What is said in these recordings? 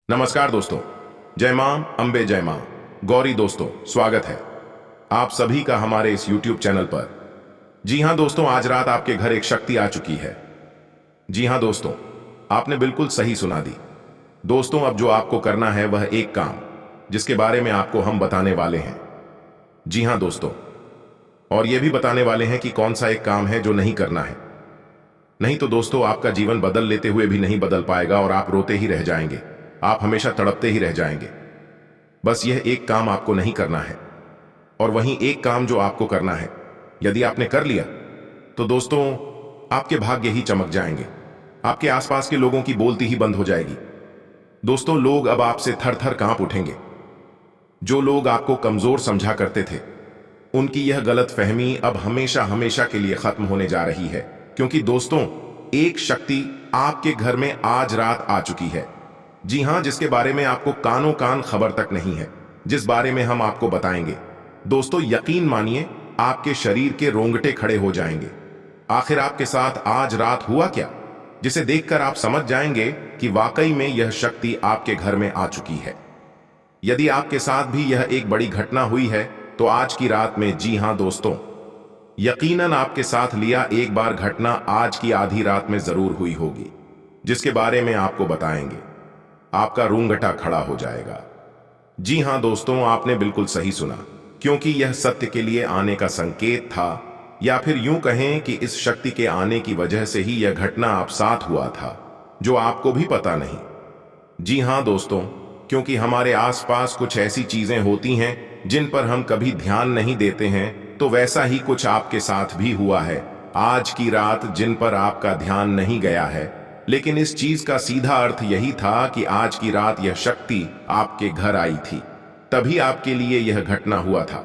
नमस्कार दोस्तों। जय मां अंबे, जय मां गौरी। दोस्तों स्वागत है आप सभी का हमारे इस YouTube चैनल पर। जी हां दोस्तों, आज रात आपके घर एक शक्ति आ चुकी है। जी हां दोस्तों, आपने बिल्कुल सही सुना दी। दोस्तों अब जो आपको करना है वह एक काम, जिसके बारे में आपको हम बताने वाले हैं। जी हां दोस्तों, और यह भी बताने वाले हैं कि कौन सा एक काम है जो नहीं करना है। नहीं तो दोस्तों आपका जीवन बदल लेते हुए भी नहीं बदल पाएगा और आप रोते ही रह जाएंगे, आप हमेशा तड़पते ही रह जाएंगे। बस यह एक काम आपको नहीं करना है, और वहीं एक काम जो आपको करना है, यदि आपने कर लिया तो दोस्तों आपके भाग्य ही चमक जाएंगे। आपके आसपास के लोगों की बोलती ही बंद हो जाएगी। दोस्तों लोग अब आपसे थर थर कांप उठेंगे। जो लोग आपको कमजोर समझा करते थे, उनकी यह गलत फहमी अब हमेशा हमेशा के लिए खत्म होने जा रही है, क्योंकि दोस्तों एक शक्ति आपके घर में आज रात आ चुकी है। जी हां, जिसके बारे में आपको कानों कान खबर तक नहीं है, जिस बारे में हम आपको बताएंगे। दोस्तों यकीन मानिए, आपके शरीर के रोंगटे खड़े हो जाएंगे। आखिर आपके साथ आज रात हुआ क्या, जिसे देखकर आप समझ जाएंगे कि वाकई में यह शक्ति आपके घर में आ चुकी है। यदि आपके साथ भी यह एक बड़ी घटना हुई है तो आज की रात में, जी हां दोस्तों, यकीनन आपके साथ लिया एक बार घटना आज की आधी रात में जरूर हुई होगी, जिसके बारे में आपको बताएंगे। आपका रूंगटा खड़ा हो जाएगा। जी हां दोस्तों, आपने बिल्कुल सही सुना, क्योंकि यह सत्य के लिए आने का संकेत था, या फिर यूं कहें कि इस शक्ति के आने की वजह से ही यह घटना आप साथ हुआ था, जो आपको भी पता नहीं। जी हां दोस्तों, क्योंकि हमारे आसपास कुछ ऐसी चीजें होती हैं जिन पर हम कभी ध्यान नहीं देते हैं, तो वैसा ही कुछ आपके साथ भी हुआ है आज की रात, जिन पर आपका ध्यान नहीं गया है। लेकिन इस चीज का सीधा अर्थ यही था कि आज की रात यह शक्ति आपके घर आई थी, तभी आपके लिए यह घटना हुआ था।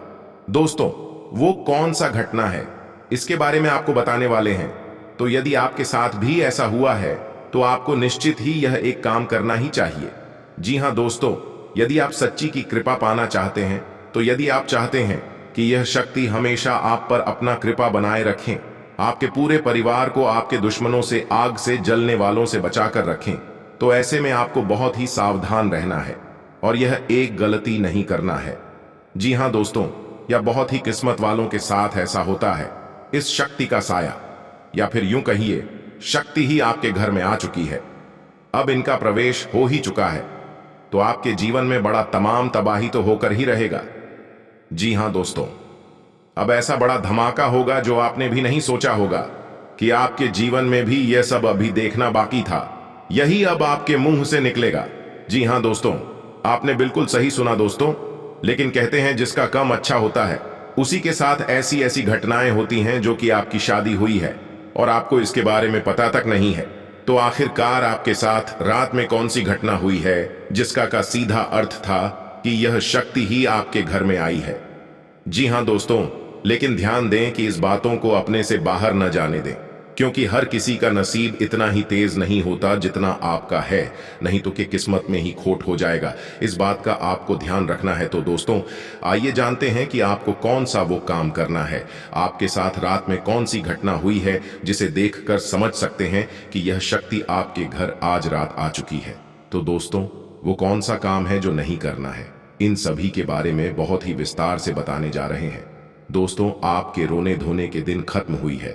दोस्तों वो कौन सा घटना है, इसके बारे में आपको बताने वाले हैं। तो यदि आपके साथ भी ऐसा हुआ है तो आपको निश्चित ही यह एक काम करना ही चाहिए। जी हां दोस्तों, यदि आप सच्ची की कृपा पाना चाहते हैं, तो यदि आप चाहते हैं कि यह शक्ति हमेशा आप पर अपना कृपा बनाए रखें, आपके पूरे परिवार को आपके दुश्मनों से, आग से जलने वालों से बचाकर रखें, तो ऐसे में आपको बहुत ही सावधान रहना है और यह एक गलती नहीं करना है। जी हां दोस्तों, यह बहुत ही किस्मत वालों के साथ ऐसा होता है। इस शक्ति का साया, या फिर यूं कहिए शक्ति ही आपके घर में आ चुकी है। अब इनका प्रवेश हो ही चुका है, तो आपके जीवन में बड़ा तमाम तबाही तो होकर ही रहेगा। जी हां दोस्तों, अब ऐसा बड़ा धमाका होगा जो आपने भी नहीं सोचा होगा कि आपके जीवन में भी यह सब अभी देखना बाकी था, यही अब आपके मुंह से निकलेगा। जी हां दोस्तों, आपने बिल्कुल सही सुना दोस्तों। लेकिन कहते हैं जिसका कम अच्छा होता है, उसी के साथ ऐसी ऐसी घटनाएं होती हैं जो कि आपकी शादी हुई है और आपको इसके बारे में पता तक नहीं है। तो आखिरकार आपके साथ रात में कौन सी घटना हुई है, जिसका का सीधा अर्थ था कि यह शक्ति ही आपके घर में आई है। जी हां दोस्तों, लेकिन ध्यान दें कि इस बातों को अपने से बाहर न जाने दें, क्योंकि हर किसी का नसीब इतना ही तेज नहीं होता जितना आपका है, नहीं तो कि किस्मत में ही खोट हो जाएगा। इस बात का आपको ध्यान रखना है। तो दोस्तों आइए जानते हैं कि आपको कौन सा वो काम करना है, आपके साथ रात में कौन सी घटना हुई है जिसे देखकर समझ सकते हैं कि यह शक्ति आपके घर आज रात आ चुकी है। तो दोस्तों वो कौन सा काम है जो नहीं करना है, इन सभी के बारे में बहुत ही विस्तार से बताने जा रहे हैं। दोस्तों आपके रोने धोने के दिन खत्म हुई है,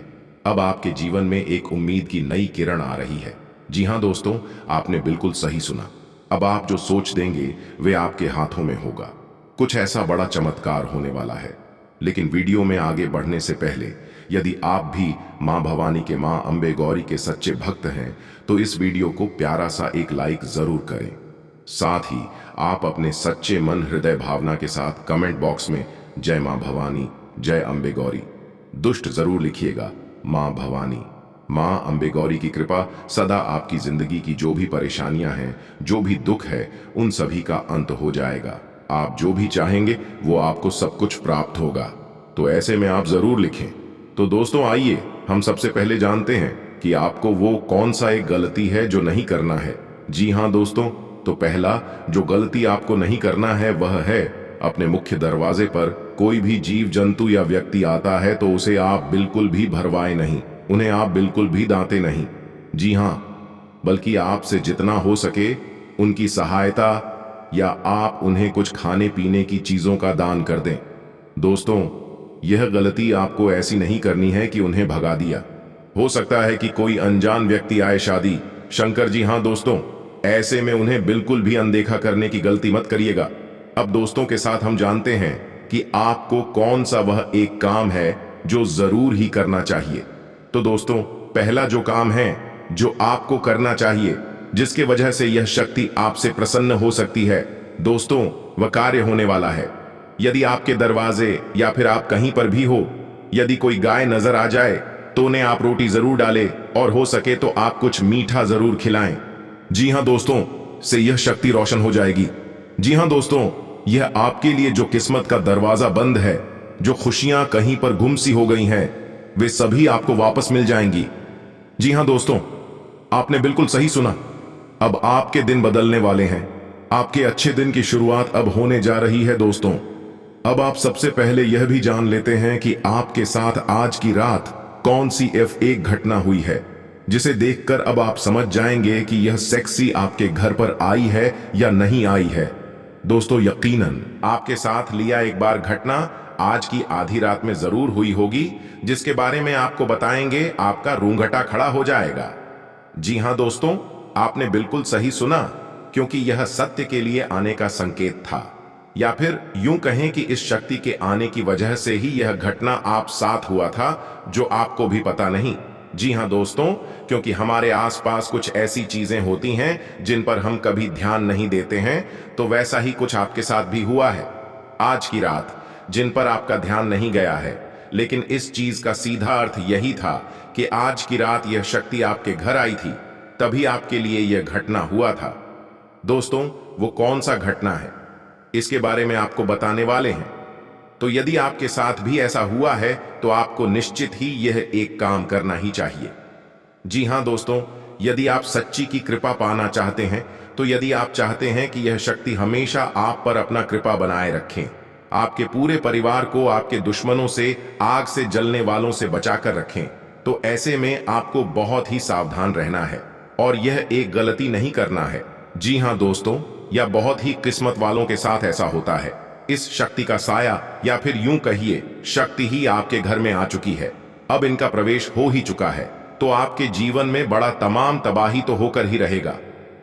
अब आपके जीवन में एक उम्मीद की नई किरण आ रही है। जी हां दोस्तों, आपने बिल्कुल सही सुना। अब आप जो सोच देंगे वे आपके हाथों में होगा। कुछ ऐसा बड़ा चमत्कार होने वाला है। लेकिन वीडियो में आगे बढ़ने से पहले, यदि आप भी मां भवानी के, मां अंबे गौरी के सच्चे भक्त हैं, तो इस वीडियो को प्यारा सा एक लाइक जरूर करें। साथ ही आप अपने सच्चे मन हृदय भावना के साथ कमेंट बॉक्स में जय मां भवानी, जय अंबे गौरी दुष्ट जरूर लिखिएगा। मां भवानी, मां अंबे गौरी की कृपा सदा आपकी जिंदगी की जो भी परेशानियां हैं, जो भी दुख है, उन सभी का अंत हो जाएगा। आप जो भी चाहेंगे वो आपको सब कुछ प्राप्त होगा। तो ऐसे में आप जरूर लिखें। तो दोस्तों आइए हम सबसे पहले जानते हैं कि आपको वो कौन सा एक गलती है जो नहीं करना है। जी हां दोस्तों, तो पहला जो गलती आपको नहीं करना है वह है, अपने मुख्य दरवाजे पर कोई भी जीव जंतु या व्यक्ति आता है तो उसे आप बिल्कुल भी भरवाए नहीं, उन्हें आप बिल्कुल भी दांते नहीं। जी हां, बल्कि आपसे जितना हो सके उनकी सहायता या आप उन्हें कुछ खाने पीने की चीजों का दान कर दें। दोस्तों, यह गलती आपको ऐसी नहीं करनी है कि उन्हें भगा दिया। हो सकता है कि कोई अनजान व्यक्ति आए शादी। शंकर जी हाँ दोस्तों, ऐसे में उन्हें बिल्कुल भी अनदेखा करने की गलती मत करिएगा। अब दोस्तों के साथ हम जानते हैं कि आपको कौन सा वह एक काम है जो जरूर ही करना चाहिए। तो दोस्तों, पहला जो काम है जो आपको करना चाहिए, जिसके वजह से यह शक्ति आपसे प्रसन्न हो सकती है दोस्तों, वह कार्य होने वाला है। यदि आपके दरवाजे या फिर आप कहीं पर भी हो, यदि कोई गाय नजर आ जाए तो उन्हें आप रोटी जरूर डालें और हो सके तो आप कुछ मीठा जरूर खिलाएं। जी हां दोस्तों, से यह शक्ति रोशन हो जाएगी। जी हां दोस्तों, यह आपके लिए जो किस्मत का दरवाजा बंद है, जो खुशियां कहीं पर गुम सी हो गई हैं, वे सभी आपको वापस मिल जाएंगी। जी हां दोस्तों, आपने बिल्कुल सही सुना। अब आपके दिन बदलने वाले हैं। आपके अच्छे दिन की शुरुआत अब होने जा रही है दोस्तों। अब आप सबसे पहले यह भी जान लेते हैं कि आपके साथ आज की रात कौन सी F1 घटना हुई है, जिसे देखकर अब आप समझ जाएंगे कि यह सेक्सी आपके घर पर आई है या नहीं आई है। दोस्तों, यकीनन आपके साथ लिया एक बार घटना आज की आधी रात में जरूर हुई होगी, जिसके बारे में आपको बताएंगे, आपका रूंगटा खड़ा हो जाएगा। जी हां दोस्तों, आपने बिल्कुल सही सुना, क्योंकि यह सत्य के लिए आने का संकेत था, या फिर यूं कहें कि इस शक्ति के आने की वजह से ही यह घटना आप साथ हुआ था, जो आपको भी पता नहीं। जी हां दोस्तों, क्योंकि हमारे आसपास कुछ ऐसी चीजें होती हैं जिन पर हम कभी ध्यान नहीं देते हैं, तो वैसा ही कुछ आपके साथ भी हुआ है आज की रात, जिन पर आपका ध्यान नहीं गया है। लेकिन इस चीज का सीधा अर्थ यही था कि आज की रात यह शक्ति आपके घर आई थी, तभी आपके लिए यह घटना हुआ था। दोस्तों, वो कौन सा घटना है, इसके बारे में आपको बताने वाले हैं। तो यदि आपके साथ भी ऐसा हुआ है तो आपको निश्चित ही यह एक काम करना ही चाहिए। जी हां दोस्तों, यदि आप सच्ची की कृपा पाना चाहते हैं, तो यदि आप चाहते हैं कि यह शक्ति हमेशा आप पर अपना कृपा बनाए रखें, आपके पूरे परिवार को आपके दुश्मनों से, आग से जलने वालों से बचाकर रखें, तो ऐसे में आपको बहुत ही सावधान रहना है और यह एक गलती नहीं करना है। जी हां दोस्तों, यह बहुत ही किस्मत वालों के साथ ऐसा होता है। इस शक्ति का साया, या फिर यूं कहिए शक्ति ही आपके घर में आ चुकी है। अब इनका प्रवेश हो ही चुका है, तो आपके जीवन में बड़ा तमाम तबाही तो होकर ही रहेगा।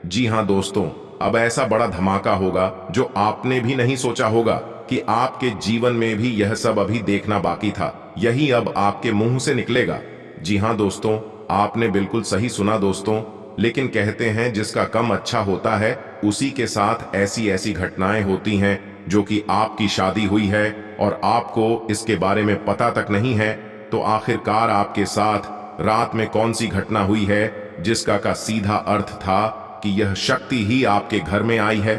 जी हां दोस्तों, अब ऐसा बड़ा धमाका होगा जो आपने भी नहीं सोचा होगा कि आपके जीवन में भी यह सब अभी देखना बाकी था, यही अब आपके मुंह से निकलेगा। जी हां दोस्तों, आपने बिल्कुल सही सुना दोस्तों। लेकिन कहते हैं जिसका कम अच्छा होता है, उसी के साथ ऐसी ऐसी घटनाएं होती हैं, जो कि आपकी शादी हुई है और आपको इसके बारे में पता तक नहीं है। तो आखिरकार आपके साथ रात में कौन सी घटना हुई है, जिसका का सीधा अर्थ था कि यह शक्ति ही आपके घर में आई है।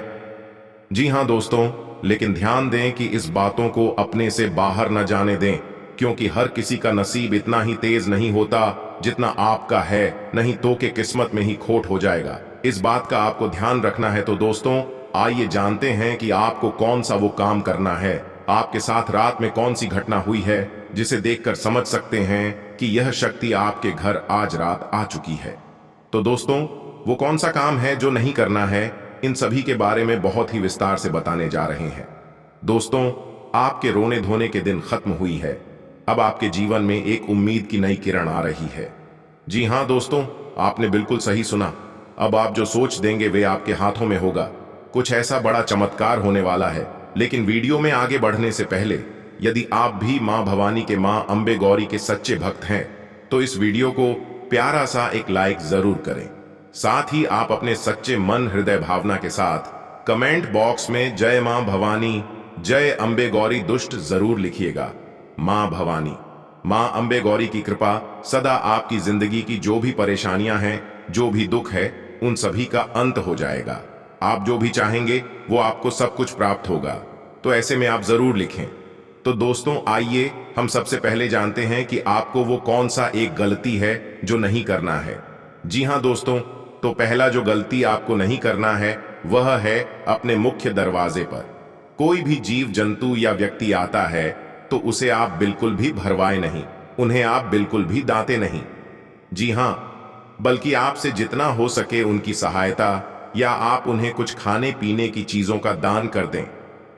जी हां दोस्तों, लेकिन ध्यान दें कि इस बातों को अपने से बाहर न जाने दें, क्योंकि हर किसी का नसीब इतना ही तेज नहीं होता जितना आपका है, नहीं तो के किस्मत में ही खोट हो जाएगा। इस बात का आपको ध्यान रखना है। तो दोस्तों, आइए जानते हैं कि आपको कौन सा वो काम करना है, आपके साथ रात में कौन सी घटना हुई है, जिसे देखकर समझ सकते हैं कि यह शक्ति आपके घर आज रात आ चुकी है। तो दोस्तों, वो कौन सा काम है जो नहीं करना है, इन सभी के बारे में बहुत ही विस्तार से बताने जा रहे हैं। दोस्तों, आपके रोने धोने के दिन खत्म हुई है। अब आपके जीवन में एक उम्मीद की नई किरण आ रही है। जी हां दोस्तों, आपने बिल्कुल सही सुना। अब आप जो सोच देंगे वे आपके हाथों में होगा। कुछ ऐसा बड़ा चमत्कार होने वाला है। लेकिन वीडियो में आगे बढ़ने से पहले, यदि आप भी मां भवानी के, मां अंबे गौरी के सच्चे भक्त हैं, तो इस वीडियो को प्यारा सा एक लाइक जरूर करें। साथ ही आप अपने सच्चे मन हृदय भावना के साथ कमेंट बॉक्स में जय मां भवानी, जय अंबे गौरी दुष्ट जरूर लिखिएगा। मां भवानी, मां अंबे गौरी की कृपा सदा आपकी जिंदगी की जो भी परेशानियां हैं, जो भी दुख है, उन सभी का अंत हो जाएगा। आप जो भी चाहेंगे वो आपको सब कुछ प्राप्त होगा। तो ऐसे में आप जरूर लिखें। तो दोस्तों, आइए हम सबसे पहले जानते हैं कि आपको वो कौन सा एक गलती है जो नहीं करना है। जी हां दोस्तों, तो पहला जो गलती आपको नहीं करना है वह है अपने मुख्य दरवाजे पर कोई भी जीव जंतु या व्यक्ति आता है तो उसे आप बिल्कुल भी भरवाए नहीं, उन्हें आप बिल्कुल भी दांते नहीं। जी हां, बल्कि आपसे जितना हो सके उनकी सहायता या आप उन्हें कुछ खाने पीने की चीजों का दान कर दें।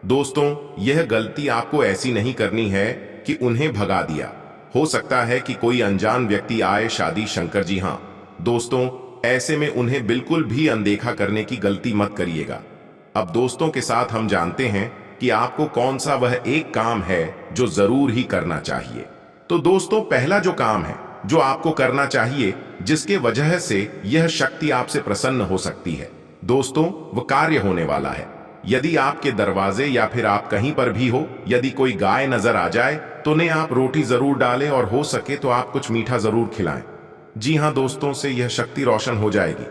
दोस्तों, यह गलती आपको ऐसी नहीं करनी है कि उन्हें भगा दिया। हो सकता है कि कोई अनजान व्यक्ति आए शादी शंकर जी। हाँ दोस्तों, ऐसे में उन्हें बिल्कुल भी अनदेखा करने की गलती मत करिएगा। अब दोस्तों के साथ हम जानते हैं कि आपको कौन सा वह एक काम है जो जरूर ही करना चाहिए। तो दोस्तों, पहला जो काम है जो आपको करना चाहिए, जिसके वजह से यह शक्ति आपसे प्रसन्न हो सकती है दोस्तों, वह कार्य होने वाला है। यदि आपके दरवाजे या फिर आप कहीं पर भी हो, यदि कोई गाय नजर आ जाए तो उन्हें आप रोटी जरूर डालें और हो सके तो आप कुछ मीठा जरूर खिलाएं। जी हाँ दोस्तों, से यह शक्ति रोशन हो जाएगी।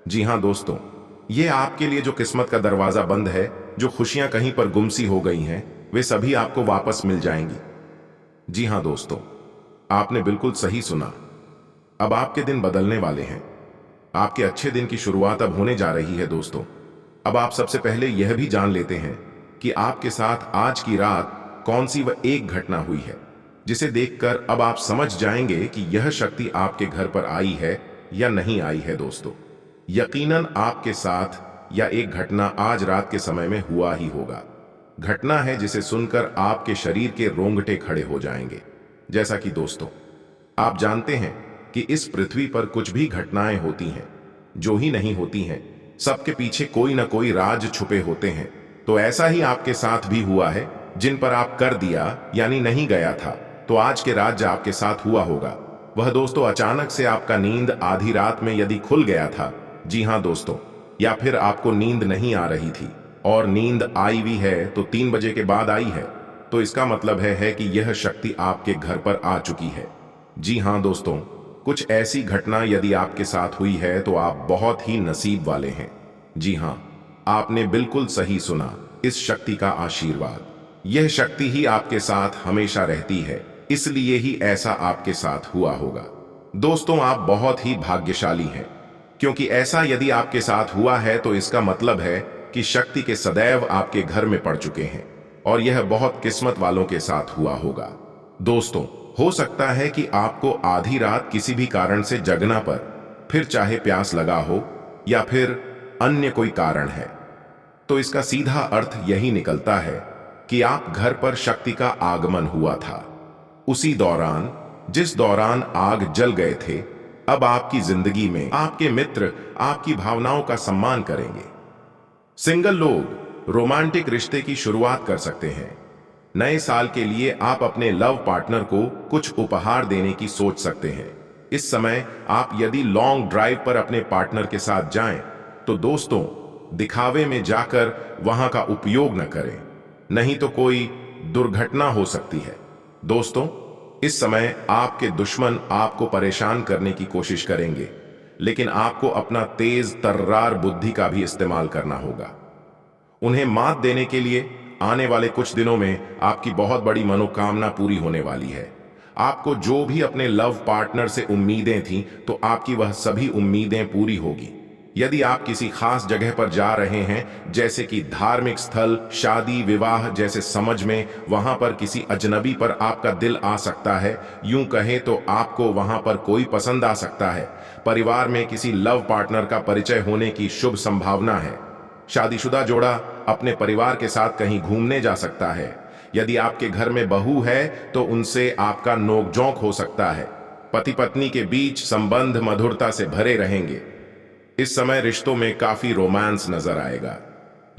जी हाँ दोस्तों, यह आपके लिए जो किस्मत का दरवाजा बंद है, जो खुशियां कहीं पर गुमसी हो गई हैं, वे सभी आपको वापस मिल जाएंगी। जी हाँ दोस्तों, आपने बिल्कुल सही सुना। अब आपके दिन बदलने वाले हैं। आपके अच्छे दिन की शुरुआत अब होने जा रही है दोस्तों। अब आप सबसे पहले यह भी जान लेते हैं कि आपके साथ आज की रात कौन सी वह एक घटना हुई है, जिसे देखकर अब आप समझ जाएंगे कि यह शक्ति आपके घर पर आई है या नहीं आई है दोस्तों। यकीनन आपके साथ या एक घटना आज रात के समय में हुआ ही होगा। घटना है जिसे सुनकर आपके शरीर के रोंगटे खड़े हो जाएंगे। जैसा कि दोस्तों, आप जानते हैं कि इस पृथ्वी पर कुछ भी घटनाएं होती हैं जो ही नहीं होती हैं, सबके पीछे कोई ना कोई राज छुपे होते हैं। तो ऐसा ही आपके साथ भी हुआ है। जिन पर आप कर दिया यानी नहीं गया था, तो आज के राज्य आपके साथ हुआ होगा। वह दोस्तों, अचानक से आपका नींद आधी रात में यदि खुल गया था, जी हाँ दोस्तों, या फिर आपको नींद नहीं आ रही थी और नींद आई भी है तो 3 बजे के बाद आई है, तो इसका मतलब है कि यह शक्ति आपके घर पर आ चुकी है। जी हाँ दोस्तों, कुछ ऐसी घटना यदि आपके साथ हुई है तो आप बहुत ही नसीब वाले हैं। जी हाँ, आपने बिल्कुल सही सुना। इस शक्ति का आशीर्वाद, यह शक्ति ही आपके साथ हमेशा रहती है, इसलिए ही ऐसा आपके साथ हुआ होगा। दोस्तों, आप बहुत ही भाग्यशाली हैं, क्योंकि ऐसा यदि आपके साथ हुआ है तो इसका मतलब है कि शक्ति के सदैव आपके घर में पड़ चुके हैं, और यह बहुत किस्मत वालों के साथ हुआ होगा। दोस्तों, हो सकता है कि आपको आधी रात किसी भी कारण से जगना पर, फिर चाहे प्यास लगा हो या फिर अन्य कोई कारण है, तो इसका सीधा अर्थ यही निकलता है कि आप घर पर शक्ति का आगमन हुआ था। उसी दौरान जिस दौरान आग जल गए थे, अब आपकी जिंदगी में आपके मित्र आपकी भावनाओं का सम्मान करेंगे। सिंगल लोग रोमांटिक रिश्ते की शुरुआत कर सकते हैं। नए साल के लिए आप अपने लव पार्टनर को कुछ उपहार देने की सोच सकते हैं। इस समय आप यदि लॉन्ग ड्राइव पर अपने पार्टनर के साथ जाएं, तो दोस्तों, दिखावे में जाकर वहां का उपयोग न करें, नहीं तो कोई दुर्घटना हो सकती है। दोस्तों, इस समय आपके दुश्मन आपको परेशान करने की कोशिश करेंगे, लेकिन आपको अपना तेज तर्रार बुद्धि का भी इस्तेमाल करना होगा। उन्हें मात देने के लिए आने वाले कुछ दिनों में आपकी बहुत बड़ी मनोकामना पूरी होने वाली है। आपको जो भी अपने लव पार्टनर से उम्मीदें थीं, तो आपकी वह सभी उम्मीदें पूरी होगी। यदि आप किसी खास जगह पर जा रहे हैं, जैसे कि धार्मिक स्थल, शादी, विवाह जैसे समझ में, वहां पर किसी अजनबी पर आपका दिल आ सकता है। यूं कहें तो आपको वहां पर कोई पसंद आ सकता है। परिवार में किसी लव पार्टनर का परिचय होने की शुभ संभावना है। शादीशुदा जोड़ा अपने परिवार के साथ कहीं घूमने जा सकता है। यदि आपके घर में बहू है तो उनसे आपका नोकझोंक हो सकता है। पति पत्नी के बीच संबंध मधुरता से भरे रहेंगे। इस समय रिश्तों में काफी रोमांस नजर आएगा।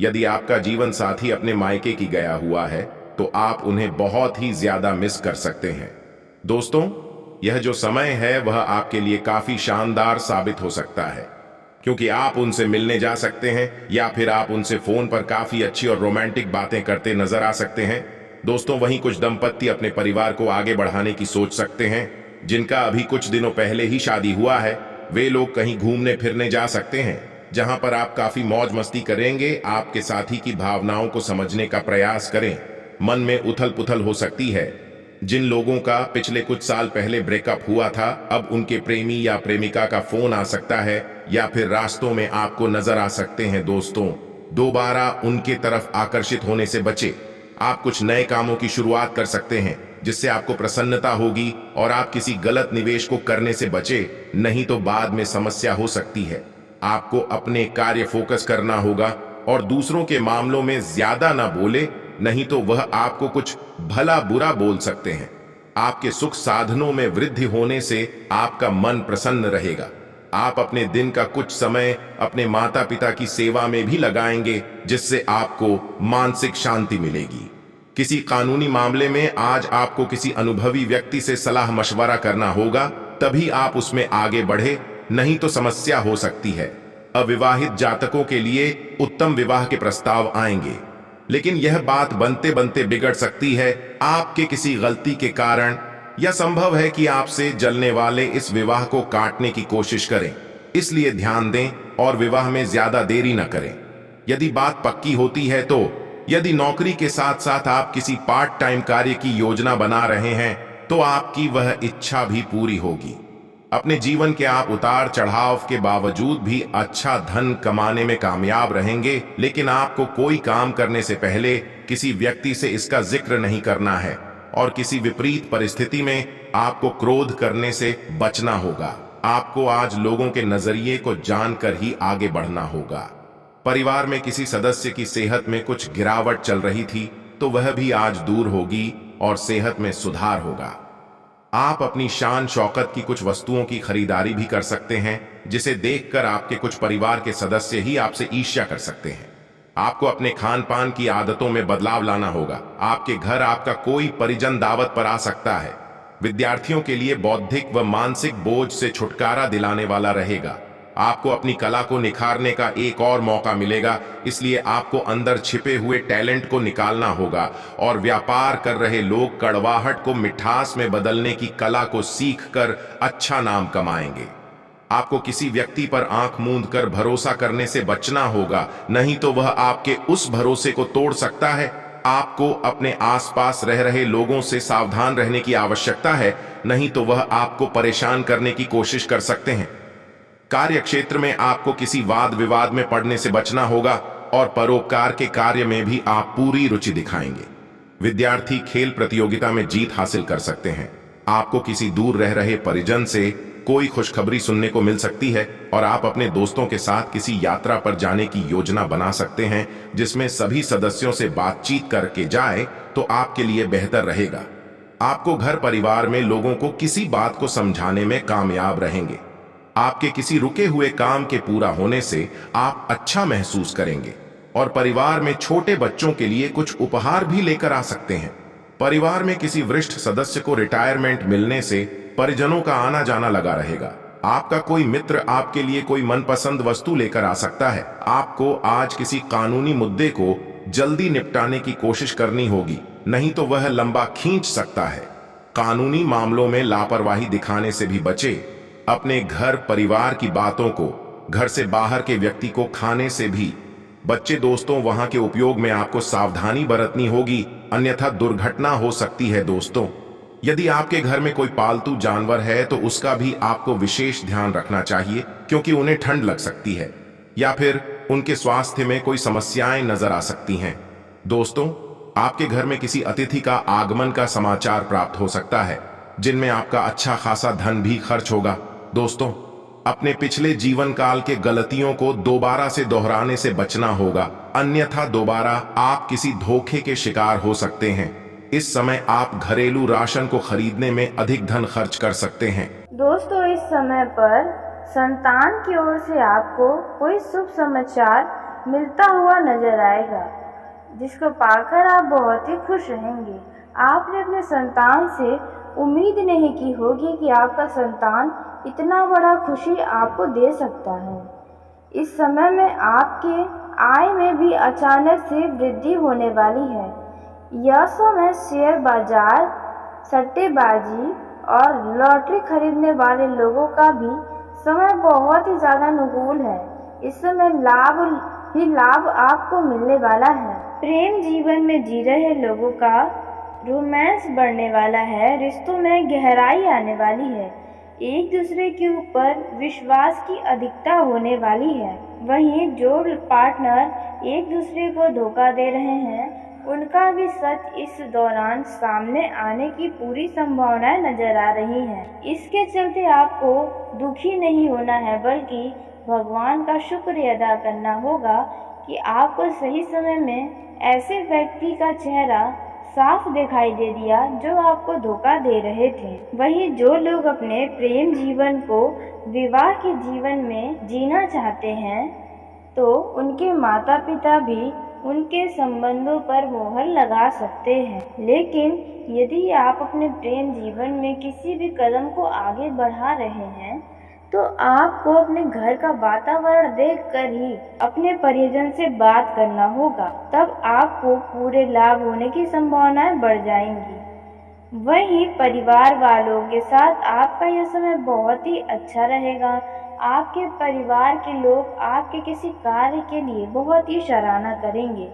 यदि आपका जीवन साथी अपने मायके की गया हुआ है, तो आप उन्हें बहुत ही ज्यादा मिस कर सकते हैं। दोस्तों, यह जो समय है वह आपके लिए काफी शानदार साबित हो सकता है, क्योंकि आप उनसे मिलने जा सकते हैं या फिर आप उनसे फोन पर काफी अच्छी और रोमांटिक बातें करते नजर आ सकते हैं। दोस्तों, वहीं कुछ दंपत्ति अपने परिवार को आगे बढ़ाने की सोच सकते हैं। जिनका अभी कुछ दिनों पहले ही शादी हुआ है, वे लोग कहीं घूमने फिरने जा सकते हैं, जहां पर आप काफी मौज मस्ती करेंगे। आपके साथी की भावनाओं को समझने का प्रयास करें। मन में उथल पुथल हो सकती है। जिन लोगों का पिछले कुछ साल पहले ब्रेकअप हुआ था, अब उनके प्रेमी या प्रेमिका का फोन आ सकता है या फिर रास्तों में आपको नजर आ सकते हैं। दोस्तों, दोबारा उनके तरफ आकर्षित होने से बचे। आप कुछ नए कामों की शुरुआत कर सकते हैं, जिससे आपको प्रसन्नता होगी, और आप किसी गलत निवेश को करने से बचे, नहीं तो बाद में समस्या हो सकती है। आपको अपने कार्य फोकस करना होगा और दूसरों के मामलों में ज्यादा ना बोले, नहीं तो वह आपको कुछ भला बुरा बोल सकते हैं। आपके सुख साधनों में वृद्धि होने से आपका मन प्रसन्न रहेगा। आप अपने दिन का कुछ समय अपने माता पिता की सेवा में भी लगाएंगे, जिससे आपको मानसिक शांति मिलेगी। किसी कानूनी मामले में आज आपको किसी अनुभवी व्यक्ति से सलाह मशवरा करना होगा, तभी आप उसमें आगे बढ़े, नहीं तो समस्या हो सकती है। अविवाहित जातकों के लिए उत्तम विवाह के प्रस्ताव आएंगे, लेकिन यह बात बनते बनते बिगड़ सकती है आपके किसी गलती के कारण, या संभव है कि आपसे जलने वाले इस विवाह को काटने की कोशिश करें। इसलिए ध्यान दें और विवाह में ज्यादा देरी न करें। यदि बात पक्की होती है तो यदि नौकरी के साथ साथ आप किसी पार्ट टाइम कार्य की योजना बना रहे हैं तो आपकी वह इच्छा भी पूरी होगी। अपने जीवन के आप उतार चढ़ाव के बावजूद भी अच्छा धन कमाने में कामयाब रहेंगे, लेकिन आपको कोई काम करने से पहले किसी व्यक्ति से इसका जिक्र नहीं करना है और किसी विपरीत परिस्थिति में आपको क्रोध करने से बचना होगा। आपको आज लोगों के नजरिए को जानकर ही आगे बढ़ना होगा। परिवार में किसी सदस्य की सेहत में कुछ गिरावट चल रही थी तो वह भी आज दूर होगी और सेहत में सुधार होगा। आप अपनी शान शौकत की कुछ वस्तुओं की खरीदारी भी कर सकते हैं, जिसे देखकर आपके कुछ परिवार के सदस्य ही आपसे ईर्ष्या कर सकते हैं। आपको अपने खान पान की आदतों में बदलाव लाना होगा। आपके घर आपका कोई परिजन दावत पर आ सकता है। विद्यार्थियों के लिए बौद्धिक व मानसिक बोझ से छुटकारा दिलाने वाला रहेगा। आपको अपनी कला को निखारने का एक और मौका मिलेगा, इसलिए आपको अंदर छिपे हुए टैलेंट को निकालना होगा और व्यापार कर रहे लोग कड़वाहट को मिठास में बदलने की कला को सीखकर अच्छा नाम कमाएंगे। आपको किसी व्यक्ति पर आंख मूंद कर भरोसा करने से बचना होगा, नहीं तो वह आपके उस भरोसे को तोड़ सकता है। आपको अपने आसपास रह रहे लोगों से सावधान रहने की आवश्यकता है, नहीं तो वह आपको परेशान करने की कोशिश कर सकते हैं। कार्य क्षेत्र में आपको किसी वाद विवाद में पड़ने से बचना होगा और परोपकार के कार्य में भी आप पूरी रुचि दिखाएंगे। विद्यार्थी खेल प्रतियोगिता में जीत हासिल कर सकते हैं। आपको किसी दूर रह रहे परिजन से कोई खुशखबरी सुनने को मिल सकती है और आप अपने दोस्तों के साथ किसी यात्रा पर जाने की योजना बना सकते हैं, जिसमें सभी सदस्यों से बातचीत करके जाए तो आपके लिए बेहतर रहेगा। आपको घर परिवार में लोगों को किसी बात को समझाने में कामयाब रहेंगे। आपके किसी रुके हुए काम के पूरा होने से आप अच्छा महसूस करेंगे और परिवार में छोटे बच्चों के लिए कुछ उपहार भी लेकर आ सकते हैं। परिवार में किसी वरिष्ठ सदस्य को रिटायरमेंट मिलने से परिजनों का आना जाना लगा रहेगा। आपका कोई मित्र आपके लिए कोई मनपसंद वस्तु लेकर आ सकता है। आपको आज किसी कानूनी मुद्दे को जल्दी निपटाने की कोशिश करनी होगी, नहीं तो वह लंबा खींच सकता है। कानूनी मामलों में लापरवाही दिखाने से भी बचे। अपने घर परिवार की बातों को घर से बाहर के व्यक्ति को खाने से भी बच्चे दोस्तों वहां के उपयोग में आपको सावधानी बरतनी होगी, अन्यथा दुर्घटना हो सकती है। दोस्तों, यदि आपके घर में कोई पालतू जानवर है तो उसका भी आपको विशेष ध्यान रखना चाहिए, क्योंकि उन्हें ठंड लग सकती है या फिर उनके स्वास्थ्य में कोई समस्याएं नजर आ सकती हैं। दोस्तों, आपके घर में किसी अतिथि का आगमन का समाचार प्राप्त हो सकता है, जिनमें आपका अच्छा खासा धन भी खर्च होगा। दोस्तों, अपने पिछले जीवन काल के गलतियों को दोबारा से दोहराने से बचना होगा, अन्यथा दोबारा आप किसी धोखे के शिकार हो सकते हैं। इस समय आप घरेलू राशन को खरीदने में अधिक धन खर्च कर सकते हैं। दोस्तों, इस समय पर संतान की ओर से आपको कोई शुभ समाचार मिलता हुआ नजर आएगा, जिसको पाकर आप बहुत ही खुश रहेंगे। आपने अपने संतान से उम्मीद नहीं की होगी कि आपका संतान इतना बड़ा खुशी आपको दे सकता है। इस समय में आपके आय में भी अचानक से वृद्धि होने वाली है। यह समय शेयर बाजार, सट्टेबाजी और लॉटरी खरीदने वाले लोगों का भी समय बहुत ही ज़्यादा अनुकूल है। इस समय लाभ ही लाभ आपको मिलने वाला है। प्रेम जीवन में जी रहे लोगों का रोमांस बढ़ने वाला है। रिश्तों में गहराई आने वाली है। एक दूसरे के ऊपर विश्वास की अधिकता होने वाली है। वहीं जो पार्टनर एक दूसरे को धोखा दे रहे हैं उनका भी सच इस दौरान सामने आने की पूरी संभावनाएं नजर आ रही हैं। इसके चलते आपको दुखी नहीं होना है, बल्कि भगवान का शुक्र अदा करना होगा कि आपको सही समय में ऐसे व्यक्ति का चेहरा साफ दिखाई दे दिया जो आपको धोखा दे रहे थे। वहीं जो लोग अपने प्रेम जीवन को विवाह के जीवन में जीना चाहते हैं, तो उनके माता पिता भी उनके संबंधों पर मोहर लगा सकते हैं। लेकिन यदि आप अपने प्रेम जीवन में किसी भी कदम को आगे बढ़ा रहे हैं, तो आपको अपने घर का वातावरण देखकर ही अपने परिजन से बात करना होगा, तब आपको पूरे लाभ होने की संभावनाएं बढ़ जाएंगी। वहीं परिवार वालों के साथ आपका यह समय बहुत ही अच्छा रहेगा। आपके परिवार के लोग आपके किसी कार्य के लिए बहुत ही सराहना करेंगे।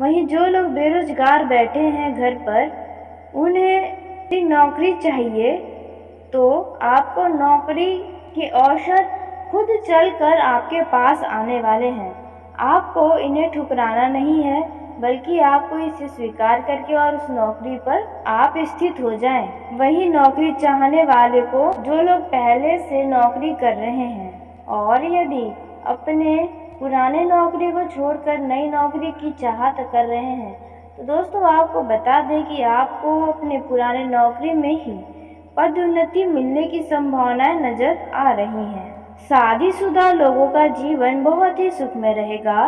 वहीं जो लोग बेरोजगार बैठे हैं घर पर, उन्हें नौकरी चाहिए, तो आपको नौकरी के अवसर खुद चलकर आपके पास आने वाले हैं। आपको इन्हें ठुकराना नहीं है, बल्कि आपको इसे स्वीकार करके और उस नौकरी पर आप स्थित हो जाएं। वही नौकरी चाहने वाले को, जो लोग पहले से नौकरी कर रहे हैं और यदि अपने पुराने नौकरी को छोड़कर नई नौकरी की चाहत कर रहे हैं, तो दोस्तों आपको बता दें कि आपको अपने पुराने नौकरी में ही पदोन्नति मिलने की संभावनाएं नजर आ रही हैं। शादीशुदा लोगों का जीवन बहुत ही सुखमय रहेगा।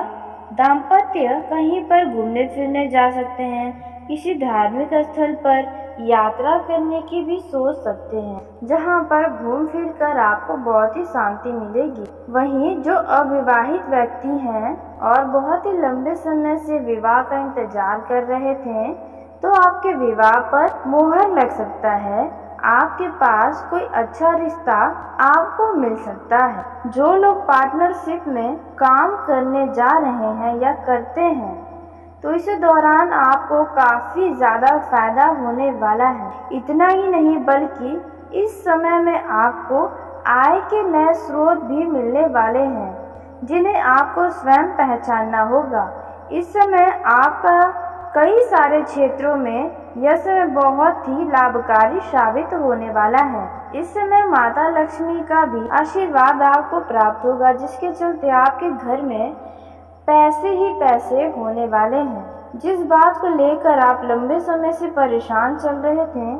दाम्पत्य कहीं पर घूमने फिरने जा सकते हैं, किसी धार्मिक स्थल पर यात्रा करने की भी सोच सकते हैं, जहां पर घूम फिर कर आपको बहुत ही शांति मिलेगी। वहीं जो अविवाहित व्यक्ति हैं और बहुत ही लंबे समय से विवाह का इंतजार कर रहे थे, तो आपके विवाह पर मोहर लग सकता है। आपके पास कोई अच्छा रिश्ता आपको मिल सकता है। जो लोग पार्टनरशिप में काम करने जा रहे हैं या करते हैं, तो इस दौरान आपको काफी ज्यादा फायदा होने वाला है। इतना ही नहीं, बल्कि इस समय में आपको आय के नए स्रोत भी मिलने वाले हैं, जिन्हें आपको स्वयं पहचानना होगा। इस समय आपका कई सारे क्षेत्रों में यह समय बहुत ही लाभकारी साबित होने वाला है। इस समय माता लक्ष्मी का भी आशीर्वाद आपको प्राप्त होगा, जिसके चलते आपके घर में पैसे ही पैसे होने वाले हैं। जिस बात को लेकर आप लंबे समय से परेशान चल रहे थे,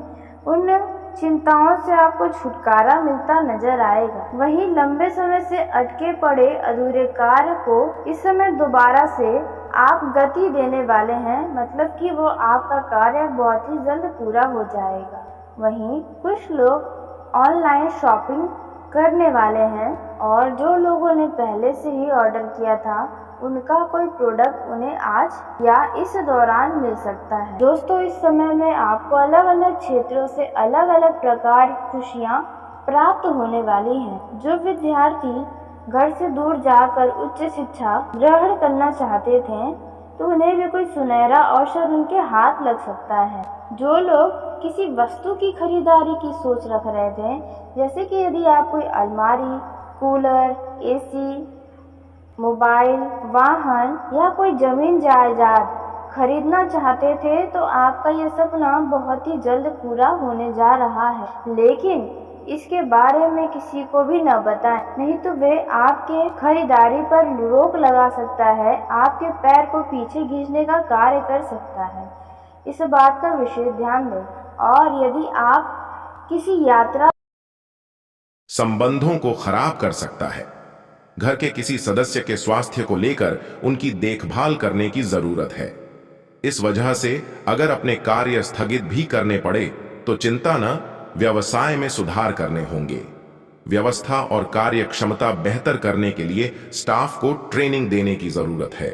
उन चिंताओं से आपको छुटकारा मिलता नजर आएगा। वहीं लंबे समय से अटके पड़े अधूरे कार्य को इस समय दोबारा से आप गति देने वाले हैं, मतलब कि वो आपका कार्य बहुत ही जल्द पूरा हो जाएगा। वहीं कुछ लोग ऑनलाइन शॉपिंग करने वाले हैं, और जो लोगों ने पहले से ही ऑर्डर किया था, उनका कोई प्रोडक्ट उन्हें आज या इस दौरान मिल सकता है। दोस्तों, इस समय में आपको अलग अलग क्षेत्रों से अलग अलग प्रकार की खुशियाँ प्राप्त होने वाली हैं। जो विद्यार्थी घर से दूर जाकर उच्च शिक्षा ग्रहण करना चाहते थे, तो उन्हें भी कोई सुनहरा अवसर उनके हाथ लग सकता है। जो लोग किसी वस्तु की खरीदारी की सोच रख रहे थे, जैसे कि यदि आप कोई अलमारी, कूलर, एसी, मोबाइल, वाहन या कोई जमीन जायदाद खरीदना चाहते थे, तो आपका यह सपना बहुत ही जल्द पूरा होने जा रहा है। लेकिन इसके बारे में किसी को भी न बताएं, नहीं तो वे आपके खरीदारी पर रोक लगा सकता है, आपके पैर को पीछे खींचने का कार्य कर सकता है। इस बात का विशेष ध्यान दें। और यदि आप किसी यात्रा संबंधों को खराब कर सकता है। घर के किसी सदस्य के स्वास्थ्य को लेकर उनकी देखभाल करने की जरूरत है। इस वजह से अगर अपने कार्य स्थगित भी करने पड़े, तो चिंता न, व्यवसाय में सुधार करने होंगे। व्यवस्था और कार्य क्षमता बेहतर करने के लिए स्टाफ को ट्रेनिंग देने की जरूरत है।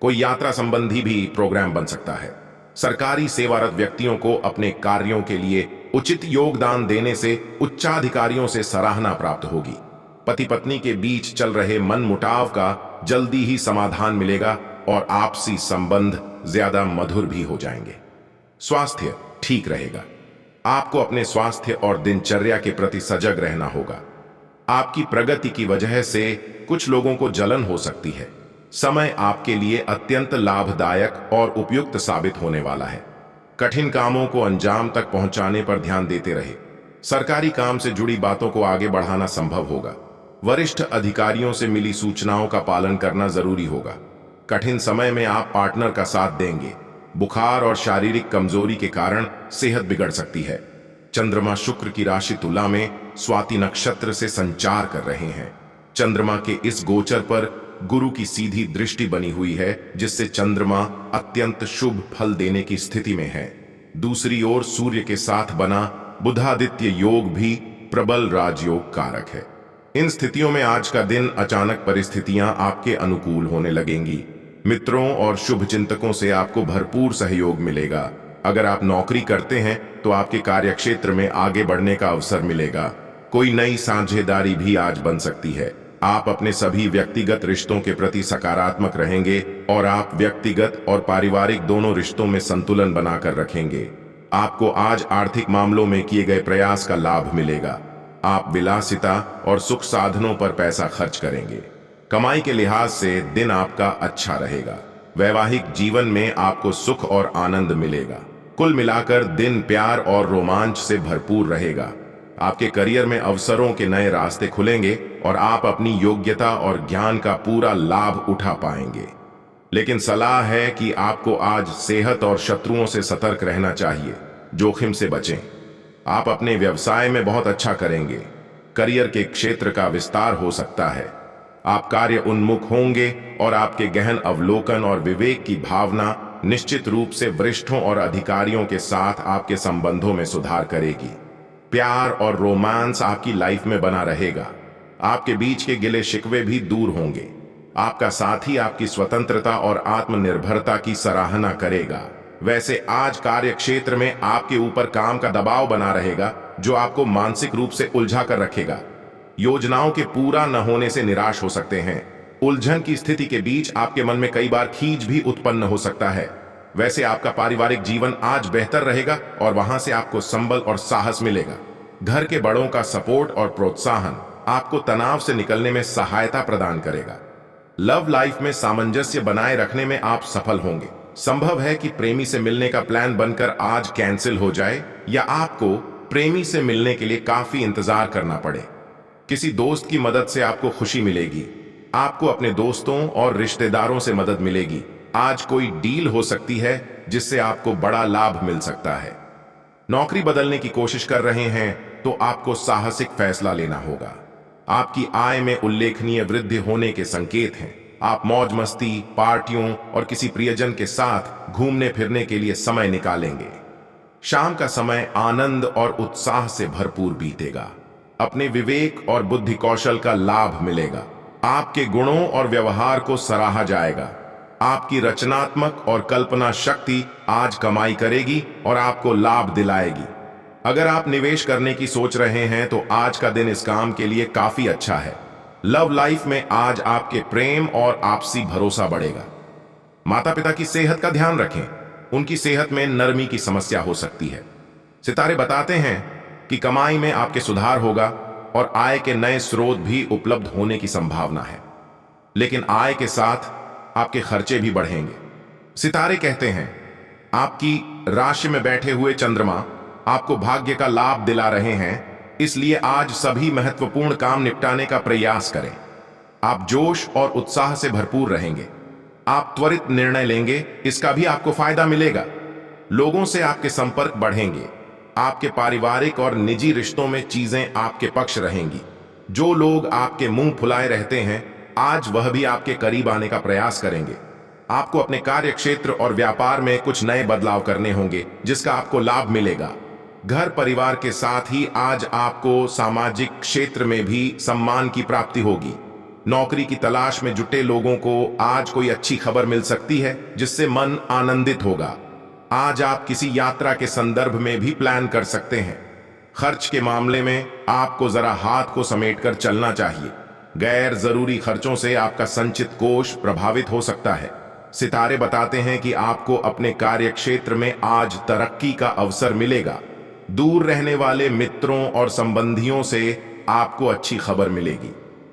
कोई यात्रा संबंधी भी प्रोग्राम बन सकता है। सरकारी सेवारत व्यक्तियों को अपने कार्यों के लिए उचित योगदान देने से उच्चाधिकारियों से सराहना प्राप्त होगी। पति पत्नी के बीच चल रहे मनमुटाव का जल्दी ही समाधान मिलेगा और आपसी संबंध ज्यादा मधुर भी हो जाएंगे। स्वास्थ्य ठीक रहेगा। आपको अपने स्वास्थ्य और दिनचर्या के प्रति सजग रहना होगा। आपकी प्रगति की वजह से कुछ लोगों को जलन हो सकती है। समय आपके लिए अत्यंत लाभदायक और उपयुक्त साबित होने वाला है। कठिन कामों को अंजाम तक पहुंचाने पर ध्यान देते रहे। सरकारी काम से जुड़ी बातों को आगे बढ़ाना संभव होगा। वरिष्ठ अधिकारियों से मिली सूचनाओं का पालन करना जरूरी होगा। कठिन समय में आप पार्टनर का साथ देंगे। बुखार और शारीरिक कमजोरी के कारण सेहत बिगड़ सकती है। चंद्रमा शुक्र की राशि तुला में स्वाति नक्षत्र से संचार कर रहे हैं। चंद्रमा के इस गोचर पर गुरु की सीधी दृष्टि बनी हुई है, जिससे चंद्रमा अत्यंत शुभ फल देने की स्थिति में है। दूसरी ओर सूर्य के साथ बना बुधादित्य योग भी प्रबल राजयोग कारक है। इन स्थितियों में आज का दिन अचानक परिस्थितियां आपके अनुकूल होने लगेंगी। मित्रों और शुभ चिंतकों से आपको भरपूर सहयोग मिलेगा। अगर आप नौकरी करते हैं तो आपके कार्यक्षेत्र में आगे बढ़ने का अवसर मिलेगा। कोई नई साझेदारी भी आज बन सकती है। आप अपने सभी व्यक्तिगत रिश्तों के प्रति सकारात्मक रहेंगे और आप व्यक्तिगत और पारिवारिक दोनों रिश्तों में संतुलन बनाकर रखेंगे। आपको आज आर्थिक मामलों में किए गए प्रयास का लाभ मिलेगा। आप विलासिता और सुख साधनों पर पैसा खर्च करेंगे। कमाई के लिहाज से दिन आपका अच्छा रहेगा। वैवाहिक जीवन में आपको सुख और आनंद मिलेगा। कुल मिलाकर दिन प्यार और रोमांच से भरपूर रहेगा। आपके करियर में अवसरों के नए रास्ते खुलेंगे और आप अपनी योग्यता और ज्ञान का पूरा लाभ उठा पाएंगे। लेकिन सलाह है कि आपको आज सेहत और शत्रुओं से सतर्क रहना चाहिए। जोखिम से बचें। आप अपने व्यवसाय में बहुत अच्छा करेंगे। करियर के क्षेत्र का विस्तार हो सकता है। आप कार्य उन्मुख होंगे और आपके गहन अवलोकन और विवेक की भावना निश्चित रूप से वरिष्ठों और अधिकारियों के साथ आपके संबंधों में सुधार करेगी। प्यार और रोमांस आपकी लाइफ में बना रहेगा। आपके बीच के गिले शिकवे भी दूर होंगे। आपका साथी आपकी स्वतंत्रता और आत्मनिर्भरता की सराहना करेगा। वैसे आज कार्य क्षेत्र में आपके ऊपर काम का दबाव बना रहेगा, जो आपको मानसिक रूप से उलझा कर रखेगा। योजनाओं के पूरा न होने से निराश हो सकते हैं। उलझन की स्थिति के बीच आपके मन में कई बार खींच भी उत्पन्न हो सकता है। वैसे आपका पारिवारिक जीवन आज बेहतर रहेगा और वहां से आपको संबल और साहस मिलेगा। घर के बड़ों का सपोर्ट और प्रोत्साहन आपको तनाव से निकलने में सहायता प्रदान करेगा। लव लाइफ में सामंजस्य बनाए रखने में आप सफल होंगे। संभव है कि प्रेमी से मिलने का प्लान बनकर आज कैंसिल हो जाए या आपको प्रेमी से मिलने के लिए काफी इंतजार करना पड़े। किसी दोस्त की मदद से आपको खुशी मिलेगी। आपको अपने दोस्तों और रिश्तेदारों से मदद मिलेगी। आज कोई डील हो सकती है जिससे आपको बड़ा लाभ मिल सकता है। नौकरी बदलने की कोशिश कर रहे हैं तो आपको साहसिक फैसला लेना होगा। आपकी आय में उल्लेखनीय वृद्धि होने के संकेत हैं। आप मौज मस्ती, पार्टियों और किसी प्रियजन के साथ घूमने फिरने के लिए समय निकालेंगे। शाम का समय आनंद और उत्साह से भरपूर बीतेगा। अपने विवेक और बुद्धि कौशल का लाभ मिलेगा। आपके गुणों और व्यवहार को सराहा जाएगा। आपकी रचनात्मक और कल्पना शक्ति आज कमाई करेगी और आपको लाभ दिलाएगी। अगर आप निवेश करने की सोच रहे हैं तो आज का दिन इस काम के लिए काफी अच्छा है। लव लाइफ में आज आपके प्रेम और आपसी भरोसा बढ़ेगा। माता पिता की सेहत का ध्यान रखें। उनकी सेहत में नरमी की समस्या हो सकती है। सितारे बताते हैं कि कमाई में आपके सुधार होगा और आय के नए स्रोत भी उपलब्ध होने की संभावना है। लेकिन आय के साथ आपके खर्चे भी बढ़ेंगे। सितारे कहते हैं आपकी राशि में बैठे हुए चंद्रमा आपको भाग्य का लाभ दिला रहे हैं, इसलिए आज सभी महत्वपूर्ण काम निपटाने का प्रयास करें। आप जोश और उत्साह से भरपूर रहेंगे। आप त्वरित निर्णय लेंगे, इसका भी आपको फायदा मिलेगा। लोगों से आपके संपर्क बढ़ेंगे। आपके पारिवारिक और निजी रिश्तों में चीजें आपके पक्ष रहेंगी। जो लोग आपके मुंह फुलाए रहते हैं, आज वह भी आपके करीब आने का प्रयास करेंगे। आपको अपने कार्य क्षेत्र और व्यापार में कुछ नए बदलाव करने होंगे, जिसका आपको लाभ मिलेगा। घर परिवार के साथ ही आज आपको सामाजिक क्षेत्र में भी सम्मान की प्राप्ति होगी। नौकरी की तलाश में जुटे लोगों को आज कोई अच्छी खबर मिल सकती है, जिससे मन आनंदित होगा। आज आप किसी यात्रा के संदर्भ में भी प्लान कर सकते हैं। खर्च के मामले में आपको जरा हाथ को समेटकर चलना चाहिए। गैर जरूरी खर्चों से आपका संचित कोष प्रभावित हो सकता है। सितारे बताते हैं कि आपको अपने कार्य क्षेत्र में आज तरक्की का अवसर मिलेगा। दूर रहने वाले मित्रों और संबंधियों से आपको अच्छी खबर मिलेगी।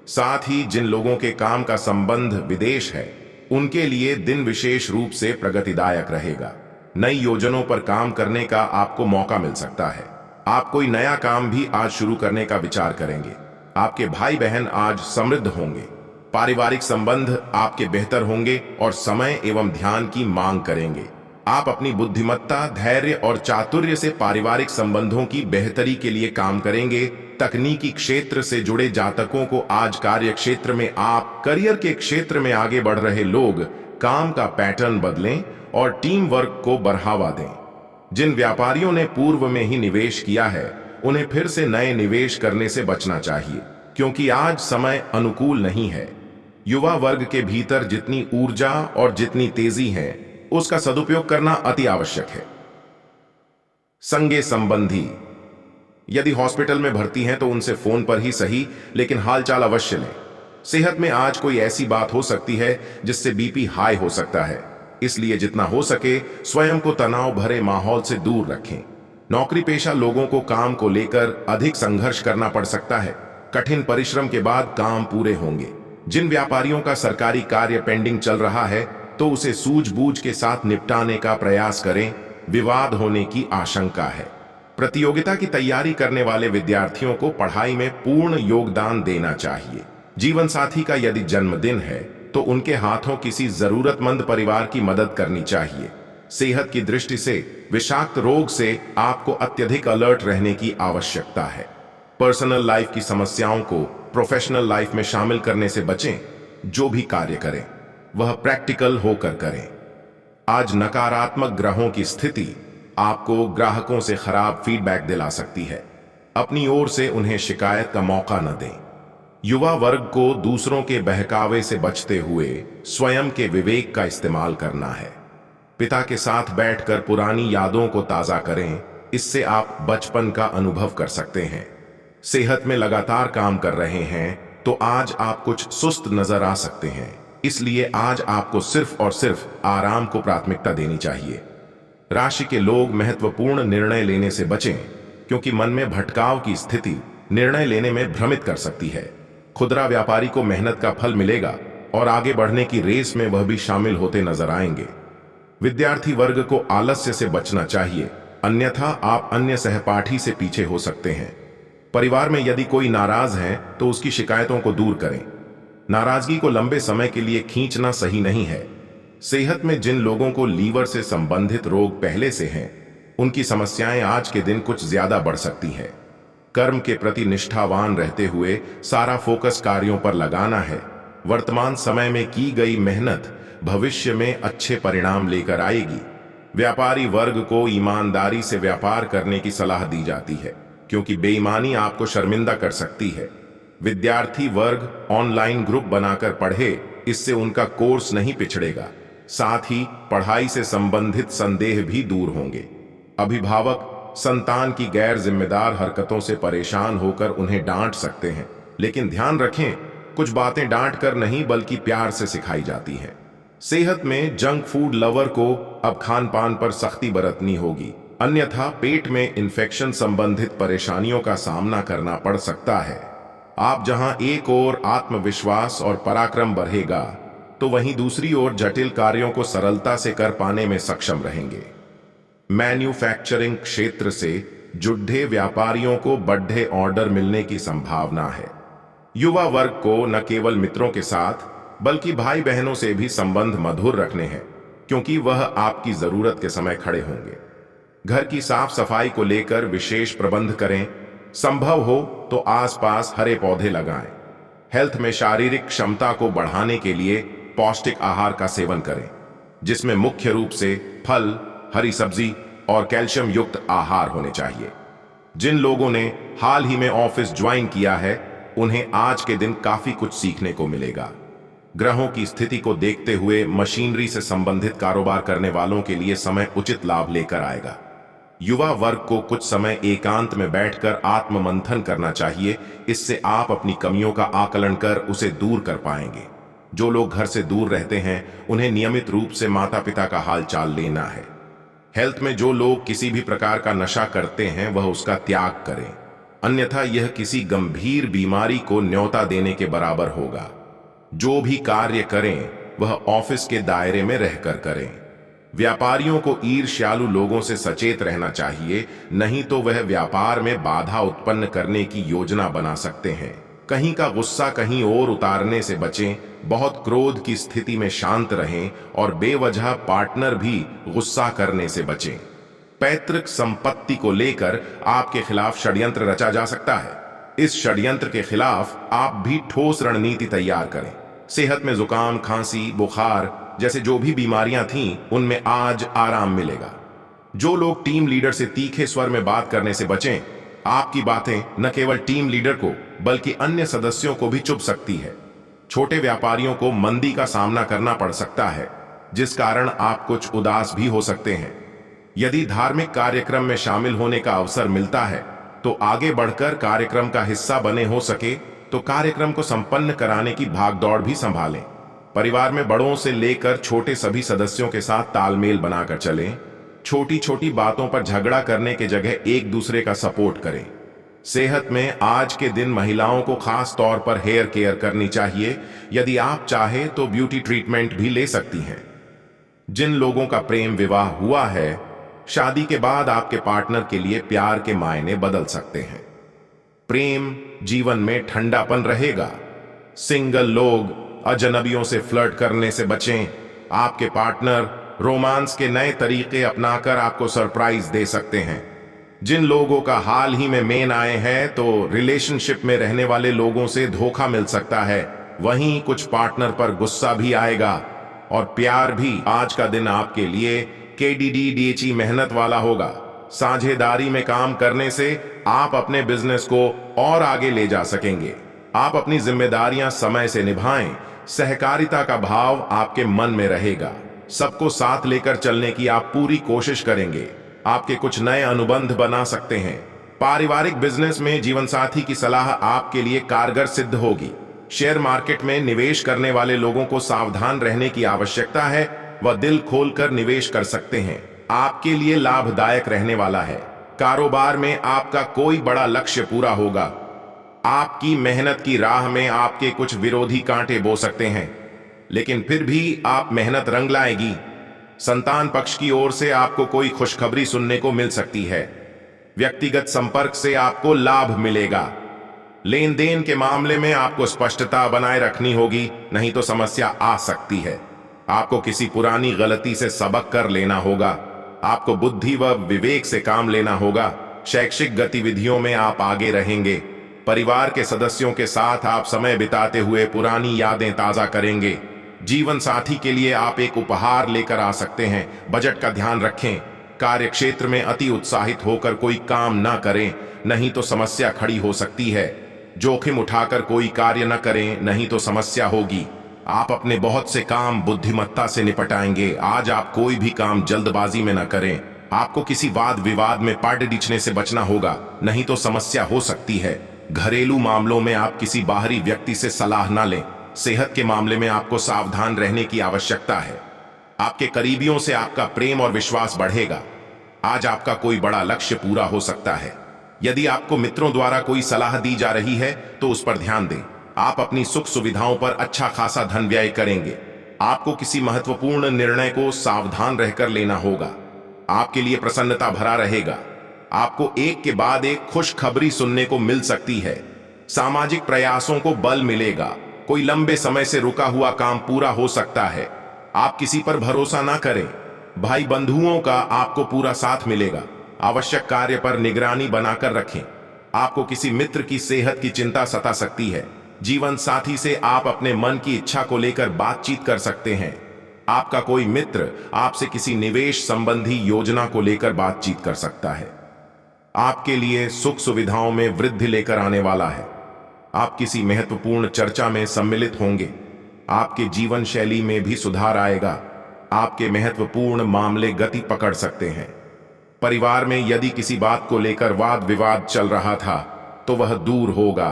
साथ ही जिन लोगों के काम का संबंध विदेश है, उनके लिए दिन विशेष रूप से प्रगतिदायक रहेगा। नई योजनाओं पर काम करने का आपको मौका मिल सकता है। आप कोई नया काम भी आज शुरू करने का विचार करेंगे। आपके भाई बहन आज समृद्ध होंगे। पारिवारिक संबंध आपके बेहतर होंगे और समय एवं ध्यान की मांग करेंगे। आप अपनी बुद्धिमत्ता, धैर्य और चातुर्य से पारिवारिक संबंधों की बेहतरी के लिए काम करेंगे। तकनीकी क्षेत्र से जुड़े जातकों को आज कार्य क्षेत्र में करियर के क्षेत्र में आगे बढ़ रहे लोग काम का पैटर्न बदलें और टीम वर्क को बढ़ावा दें। जिन व्यापारियों ने पूर्व में ही निवेश किया है, उन्हें फिर से नए निवेश करने से बचना चाहिए, क्योंकि आज समय अनुकूल नहीं है। युवा वर्ग के भीतर जितनी ऊर्जा और जितनी तेजी है, उसका सदुपयोग करना अति आवश्यक है। संगे संबंधी, यदि हॉस्पिटल में भर्ती हैं तो उनसे फोन पर ही सही, लेकिन हालचाल अवश्य लें। सेहत में आज कोई ऐसी बात हो सकती है जिससे बीपी हाई हो सकता है, इसलिए जितना हो सके स्वयं को तनाव भरे माहौल से दूर रखें। नौकरी पेशा लोगों को काम को लेकर अधिक संघर्ष करना पड़ सकता है। कठिन परिश्रम के बाद काम पूरे होंगे। जिन व्यापारियों का सरकारी कार्य पेंडिंग चल रहा है, तो उसे सूझबूझ के साथ निपटाने का प्रयास करें। विवाद होने की आशंका है। प्रतियोगिता की तैयारी करने वाले विद्यार्थियों को पढ़ाई में पूर्ण योगदान देना चाहिए। जीवन साथी का यदि जन्मदिन है तो उनके हाथों किसी जरूरतमंद परिवार की मदद करनी चाहिए। सेहत की दृष्टि से विषाक्त रोग से आपको अत्यधिक अलर्ट रहने की आवश्यकता है। पर्सनल लाइफ की समस्याओं को प्रोफेशनल लाइफ में शामिल करने से बचें। जो भी कार्य करें वह प्रैक्टिकल होकर करें। आज नकारात्मक ग्रहों की स्थिति आपको ग्राहकों से खराब फीडबैक दिला सकती है। अपनी ओर से उन्हें शिकायत का मौका न दें। युवा वर्ग को दूसरों के बहकावे से बचते हुए स्वयं के विवेक का इस्तेमाल करना है। पिता के साथ बैठकर पुरानी यादों को ताजा करें, इससे आप बचपन का अनुभव कर सकते हैं। सेहत में लगातार काम कर रहे हैं तो आज आप कुछ सुस्त नजर आ सकते हैं, इसलिए आज आपको सिर्फ और सिर्फ आराम को प्राथमिकता देनी चाहिए। राशि के लोग महत्वपूर्ण निर्णय लेने से बचें, क्योंकि मन में भटकाव की स्थिति निर्णय लेने में भ्रमित कर सकती है। खुदरा व्यापारी को मेहनत का फल मिलेगा और आगे बढ़ने की रेस में वह भी शामिल होते नजर आएंगे। विद्यार्थी वर्ग को आलस्य से बचना चाहिए, अन्यथा आप अन्य सहपाठी से पीछे हो सकते हैं। परिवार में यदि कोई नाराज है तो उसकी शिकायतों को दूर करें। नाराजगी को लंबे समय के लिए खींचना सही नहीं है। सेहत में जिन लोगों को लीवर से संबंधित रोग पहले से हैं, उनकी समस्याएं आज के दिन कुछ ज्यादा बढ़ सकती हैं। कर्म के प्रति निष्ठावान रहते हुए सारा फोकस कार्यों पर लगाना है। वर्तमान समय में की गई मेहनत भविष्य में अच्छे परिणाम लेकर आएगी। व्यापारी वर्ग को ईमानदारी से व्यापार करने की सलाह दी जाती है, क्योंकि बेईमानी आपको शर्मिंदा कर सकती है। विद्यार्थी वर्ग ऑनलाइन ग्रुप बनाकर पढ़े, इससे उनका कोर्स नहीं पिछड़ेगा। साथ ही पढ़ाई से संबंधित संदेह भी दूर होंगे। अभिभावक संतान की गैर जिम्मेदार हरकतों से परेशान होकर उन्हें डांट सकते हैं, लेकिन ध्यान रखें, कुछ बातें डांट कर नहीं बल्कि प्यार से सिखाई जाती हैं। सेहत में जंक फूड लवर को अब खान पान पर सख्ती बरतनी होगी, अन्यथा पेट में इन्फेक्शन संबंधित परेशानियों का सामना करना पड़ सकता है। आप जहां एक ओर आत्मविश्वास और पराक्रम बढ़ेगा, तो वहीं दूसरी ओर जटिल कार्यों को सरलता से कर पाने में सक्षम रहेंगे। मैन्युफैक्चरिंग क्षेत्र से जुड़े व्यापारियों को बड़े ऑर्डर मिलने की संभावना है। युवा वर्ग को न केवल मित्रों के साथ बल्कि भाई बहनों से भी संबंध मधुर रखने हैं, क्योंकि वह आपकी जरूरत के समय खड़े होंगे। घर की साफ सफाई को लेकर विशेष प्रबंध करें। संभव हो तो आसपास हरे पौधे लगाएं। हेल्थ में शारीरिक क्षमता को बढ़ाने के लिए पौष्टिक आहार का सेवन करें, जिसमें मुख्य रूप से फल, हरी सब्जी और कैल्शियम युक्त आहार होने चाहिए। जिन लोगों ने हाल ही में ऑफिस ज्वाइन किया है, उन्हें आज के दिन काफी कुछ सीखने को मिलेगा। ग्रहों की स्थिति को देखते हुए मशीनरी से संबंधित कारोबार करने वालों के लिए समय उचित लाभ लेकर आएगा। युवा वर्ग को कुछ समय एकांत में बैठकर आत्ममंथन करना चाहिए, इससे आप अपनी कमियों का आकलन कर उसे दूर कर पाएंगे। जो लोग घर से दूर रहते हैं, उन्हें नियमित रूप से माता पिता का हाल चाल लेना है। हेल्थ में जो लोग किसी भी प्रकार का नशा करते हैं, वह उसका त्याग करें, अन्यथा यह किसी गंभीर बीमारी को न्योता देने के बराबर होगा। जो भी कार्य करें वह ऑफिस के दायरे में रहकर करें। व्यापारियों को ईर्ष्यालु लोगों से सचेत रहना चाहिए, नहीं तो वह व्यापार में बाधा उत्पन्न करने की योजना बना सकते हैं। कहीं का गुस्सा कहीं और उतारने से बचें, बहुत क्रोध की स्थिति में शांत रहें और बेवजह पार्टनर भी गुस्सा करने से बचें। पैतृक संपत्ति को लेकर आपके खिलाफ षड्यंत्र रचा जा सकता है। इस षड्यंत्र के खिलाफ आप भी ठोस रणनीति तैयार करें। सेहत में जुकाम, खांसी, बुखार जैसे जो भी बीमारियां थीं, उनमें आज आराम मिलेगा। जो लोग टीम लीडर से तीखे स्वर में बात करने से बचें, आपकी बातें न केवल टीम लीडर को बल्कि अन्य सदस्यों को भी चुभ सकती है। छोटे व्यापारियों को मंदी का सामना करना पड़ सकता है, जिस कारण आप कुछ उदास भी हो सकते हैं। यदि धार्मिक कार्यक्रम में शामिल होने का अवसर मिलता है तो आगे बढ़कर कार्यक्रम का हिस्सा बने। हो सके तो कार्यक्रम को संपन्न कराने की भागदौड़ भी संभालें। परिवार में बड़ों से लेकर छोटे सभी सदस्यों के साथ तालमेल बनाकर चलें। छोटी छोटी बातों पर झगड़ा करने के जगह एक दूसरे का सपोर्ट करें। सेहत में आज के दिन महिलाओं को खास तौर पर हेयर केयर करनी चाहिए। यदि आप चाहे तो ब्यूटी ट्रीटमेंट भी ले सकती हैं। जिन लोगों का प्रेम विवाह हुआ है, शादी के बाद आपके पार्टनर के लिए प्यार के मायने बदल सकते हैं। प्रेम जीवन में ठंडापन रहेगा। सिंगल लोग अजनबियों से फ्लर्ट करने से बचें। आपके पार्टनर रोमांस के नए तरीके अपनाकर आपको सरप्राइज दे सकते हैं। जिन लोगों का हाल ही में मेन आए हैं, तो रिलेशनशिप में रहने वाले लोगों से धोखा मिल सकता है। वहीं कुछ पार्टनर पर गुस्सा भी आएगा और प्यार भी। आज का दिन आपके लिए KDDDHE मेहनत वाला होगा। साझेदारी में काम करने से आप अपने बिजनेस को और आगे ले जा सकेंगे। आप अपनी जिम्मेदारियां समय से निभाएं। सहकारिता का भाव आपके मन में रहेगा। सबको साथ लेकर चलने की आप पूरी कोशिश करेंगे। आपके कुछ नए अनुबंध बना सकते हैं। पारिवारिक बिजनेस में जीवन साथी की सलाह आपके लिए कारगर सिद्ध होगी। शेयर मार्केट में निवेश करने वाले लोगों को सावधान रहने की आवश्यकता है। वह दिल खोलकर निवेश कर सकते हैं। आपके लिए लाभदायक रहने वाला है। कारोबार में आपका कोई बड़ा लक्ष्य पूरा होगा। आपकी मेहनत की राह में आपके कुछ विरोधी कांटे बो सकते हैं, लेकिन फिर भी आप मेहनत रंग लाएगी। संतान पक्ष की ओर से आपको कोई खुशखबरी सुनने को मिल सकती है। व्यक्तिगत संपर्क से आपको लाभ मिलेगा। लेन देन के मामले में आपको स्पष्टता बनाए रखनी होगी, नहीं तो समस्या आ सकती है। आपको किसी पुरानी गलती से सबक कर लेना होगा। आपको बुद्धि व विवेक से काम लेना होगा। शैक्षिक गतिविधियों में आप आगे रहेंगे। परिवार के सदस्यों के साथ आप समय बिताते हुए पुरानी यादें ताजा करेंगे। जीवन साथी के लिए आप एक उपहार लेकर आ सकते हैं। बजट का ध्यान रखें। कार्य क्षेत्र में अति उत्साहित होकर कोई काम ना करें, नहीं तो समस्या खड़ी हो सकती है। जोखिम उठाकर कोई कार्य न करें, नहीं तो समस्या होगी। आप अपने बहुत से काम बुद्धिमत्ता से निपटाएंगे। आज आप कोई भी काम जल्दबाजी में न करें। आपको किसी वाद विवाद में पार्ट डिछने से बचना होगा, नहीं तो समस्या हो सकती है। घरेलू मामलों में आप किसी बाहरी व्यक्ति से सलाह ना लें। सेहत के मामले में आपको सावधान रहने की आवश्यकता है। आपके करीबियों से आपका प्रेम और विश्वास बढ़ेगा। आज आपका कोई बड़ा लक्ष्य पूरा हो सकता है। यदि आपको मित्रों द्वारा कोई सलाह दी जा रही है तो उस पर ध्यान दें। आप अपनी सुख सुविधाओं पर अच्छा खासा धन व्यय करेंगे। आपको किसी महत्वपूर्ण निर्णय को सावधान रहकर लेना होगा। आपके लिए प्रसन्नता भरा रहेगा। आपको एक के बाद एक खुशखबरी सुनने को मिल सकती है। सामाजिक प्रयासों को बल मिलेगा। कोई लंबे समय से रुका हुआ काम पूरा हो सकता है। आप किसी पर भरोसा ना करें। भाई बंधुओं का आपको पूरा साथ मिलेगा। आवश्यक कार्य पर निगरानी बनाकर रखें। आपको किसी मित्र की सेहत की चिंता सता सकती है। जीवन साथी से आप अपने मन की इच्छा को लेकर बातचीत कर सकते हैं। आपका कोई मित्र आपसे किसी निवेश संबंधी योजना को लेकर बातचीत कर सकता है। आपके लिए सुख सुविधाओं में वृद्धि लेकर आने वाला है। आप किसी महत्वपूर्ण चर्चा में सम्मिलित होंगे। आपके जीवन शैली में भी सुधार आएगा। आपके महत्वपूर्ण मामले गति पकड़ सकते हैं। परिवार में यदि किसी बात को लेकर वाद विवाद चल रहा था तो वह दूर होगा।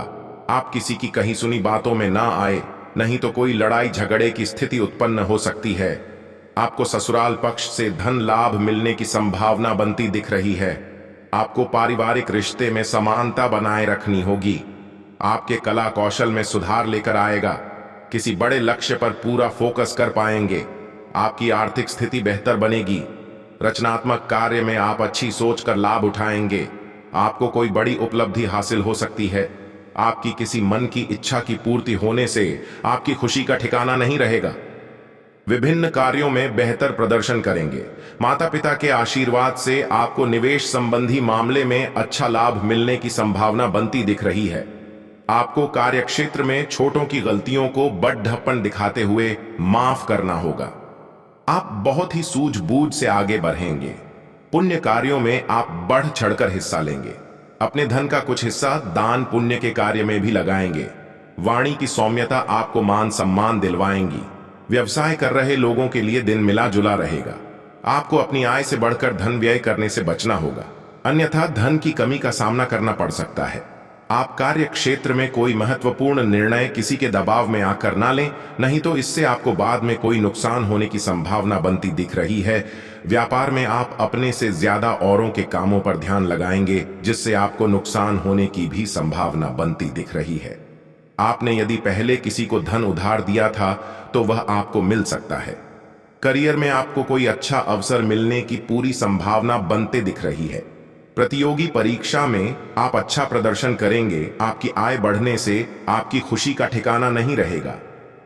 आप किसी की कहीं सुनी बातों में ना आए, नहीं तो कोई लड़ाई झगड़े की स्थिति उत्पन्न हो सकती है। आपको ससुराल पक्ष से धन लाभ मिलने की संभावना बनती दिख रही है। आपको पारिवारिक रिश्ते में समानता बनाए रखनी होगी। आपके कला कौशल में सुधार लेकर आएगा। किसी बड़े लक्ष्य पर पूरा फोकस कर पाएंगे। आपकी आर्थिक स्थिति बेहतर बनेगी। रचनात्मक कार्य में आप अच्छी सोच कर लाभ उठाएंगे। आपको कोई बड़ी उपलब्धि हासिल हो सकती है। आपकी किसी मन की इच्छा की पूर्ति होने से आपकी खुशी का ठिकाना नहीं रहेगा। विभिन्न कार्यों में बेहतर प्रदर्शन करेंगे। माता पिता के आशीर्वाद से आपको निवेश संबंधी मामले में अच्छा लाभ मिलने की संभावना बनती दिख रही है। आपको कार्यक्षेत्र में छोटों की गलतियों को बड़ढप्पन दिखाते हुए माफ करना होगा। आप बहुत ही सूझबूझ से आगे बढ़ेंगे। पुण्य कार्यों में आप बढ़ चढ़कर हिस्सा लेंगे। अपने धन का कुछ हिस्सा दान पुण्य के कार्य में भी लगाएंगे। वाणी की सौम्यता आपको मान सम्मान दिलवाएंगी। व्यवसाय कर रहे लोगों के लिए दिन मिला जुला रहेगा। आपको अपनी आय से बढ़कर धन व्यय करने से बचना होगा, अन्यथा धन की कमी का सामना करना पड़ सकता है। आप कार्य क्षेत्र में कोई महत्वपूर्ण निर्णय किसी के दबाव में आकर ना लें, नहीं तो इससे आपको बाद में कोई नुकसान होने की संभावना बनती दिख रही है। व्यापार में आप अपने से ज्यादा औरों के कामों पर ध्यान लगाएंगे, जिससे आपको नुकसान होने की भी संभावना बनती दिख रही है। आपने यदि पहले किसी को धन उधार दिया था तो वह आपको मिल सकता है। करियर में आपको कोई अच्छा अवसर मिलने की पूरी संभावना बनते दिख रही है। प्रतियोगी परीक्षा में आप अच्छा प्रदर्शन करेंगे। आपकी आय बढ़ने से आपकी खुशी का ठिकाना नहीं रहेगा।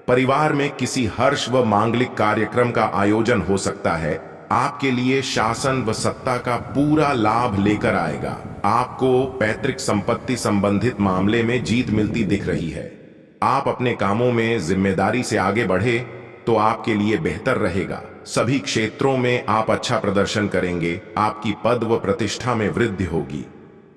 परिवार में किसी हर्ष व मांगलिक कार्यक्रम का आयोजन हो सकता है। आपके लिए शासन व सत्ता का पूरा लाभ लेकर आएगा। आपको पैतृक संपत्ति संबंधित मामले में जीत मिलती दिख रही है। आप अपने कामों में जिम्मेदारी से आगे बढ़े तो आपके लिए बेहतर रहेगा। सभी क्षेत्रों में आप अच्छा प्रदर्शन करेंगे। आपकी पद व प्रतिष्ठा में वृद्धि होगी।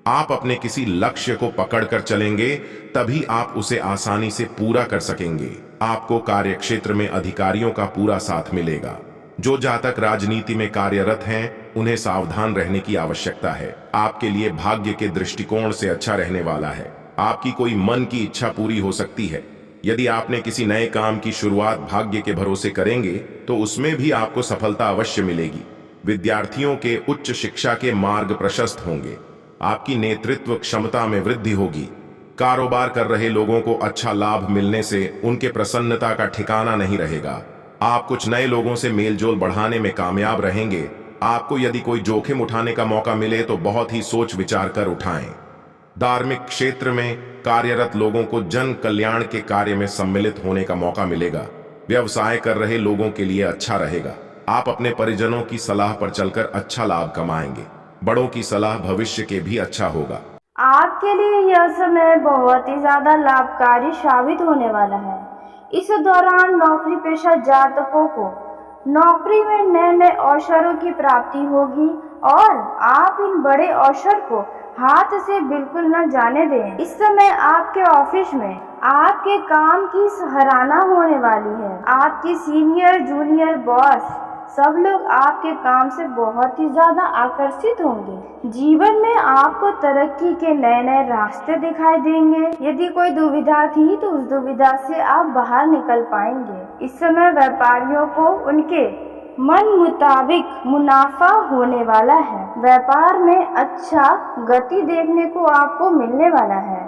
आप अपने किसी लक्ष्य को पकड़कर चलेंगे, तभी आप उसे आसानी से पूरा कर सकेंगे। आपको कार्यक्षेत्र में अधिकारियों का पूरा साथ मिलेगा। जो जातक राजनीति में कार्यरत हैं, उन्हें सावधान रहने की आवश्यकता है। आपके लिए भाग्य के दृष्टिकोण से अच्छा रहने वाला है। आपकी कोई मन की इच्छा पूरी हो सकती है। यदि आपने किसी नए काम की शुरुआत भाग्य के भरोसे करेंगे तो उसमें भी आपको सफलता अवश्य मिलेगी। विद्यार्थियों के उच्च शिक्षा के मार्ग प्रशस्त होंगे। आपकी नेतृत्व क्षमता में वृद्धि होगी। कारोबार कर रहे लोगों को अच्छा लाभ मिलने से उनके प्रसन्नता का ठिकाना नहीं रहेगा। आप कुछ नए लोगों से मेलजोल बढ़ाने में कामयाब रहेंगे। आपको यदि कोई जोखिम उठाने का मौका मिले तो बहुत ही सोच विचार कर उठाएं। धार्मिक क्षेत्र में कार्यरत लोगों को जन कल्याण के कार्य में सम्मिलित होने का मौका मिलेगा। व्यवसाय कर रहे लोगों के लिए अच्छा रहेगा। आप अपने परिजनों की सलाह पर चलकर अच्छा लाभ कमाएंगे। बड़ों की सलाह भविष्य के भी अच्छा होगा। आपके लिए यह समय बहुत ही ज्यादा लाभकारी साबित होने वाला है। इस दौरान नौकरी पेशा जातकों को नौकरी में नए नए अवसरों की प्राप्ति होगी और आप इन बड़े अवसर को हाथ से बिल्कुल न जाने दें। इस समय आपके ऑफिस में आपके काम की सराहना होने वाली है। आपके सीनियर जूनियर बॉस सब लोग आपके काम से बहुत ही ज्यादा आकर्षित होंगे। जीवन में आपको तरक्की के नए नए रास्ते दिखाई देंगे। यदि कोई दुविधा थी तो उस दुविधा से आप बाहर निकल पाएंगे। इस समय व्यापारियों को उनके मन मुताबिक मुनाफा होने वाला है। व्यापार में अच्छा गति देखने को आपको मिलने वाला है।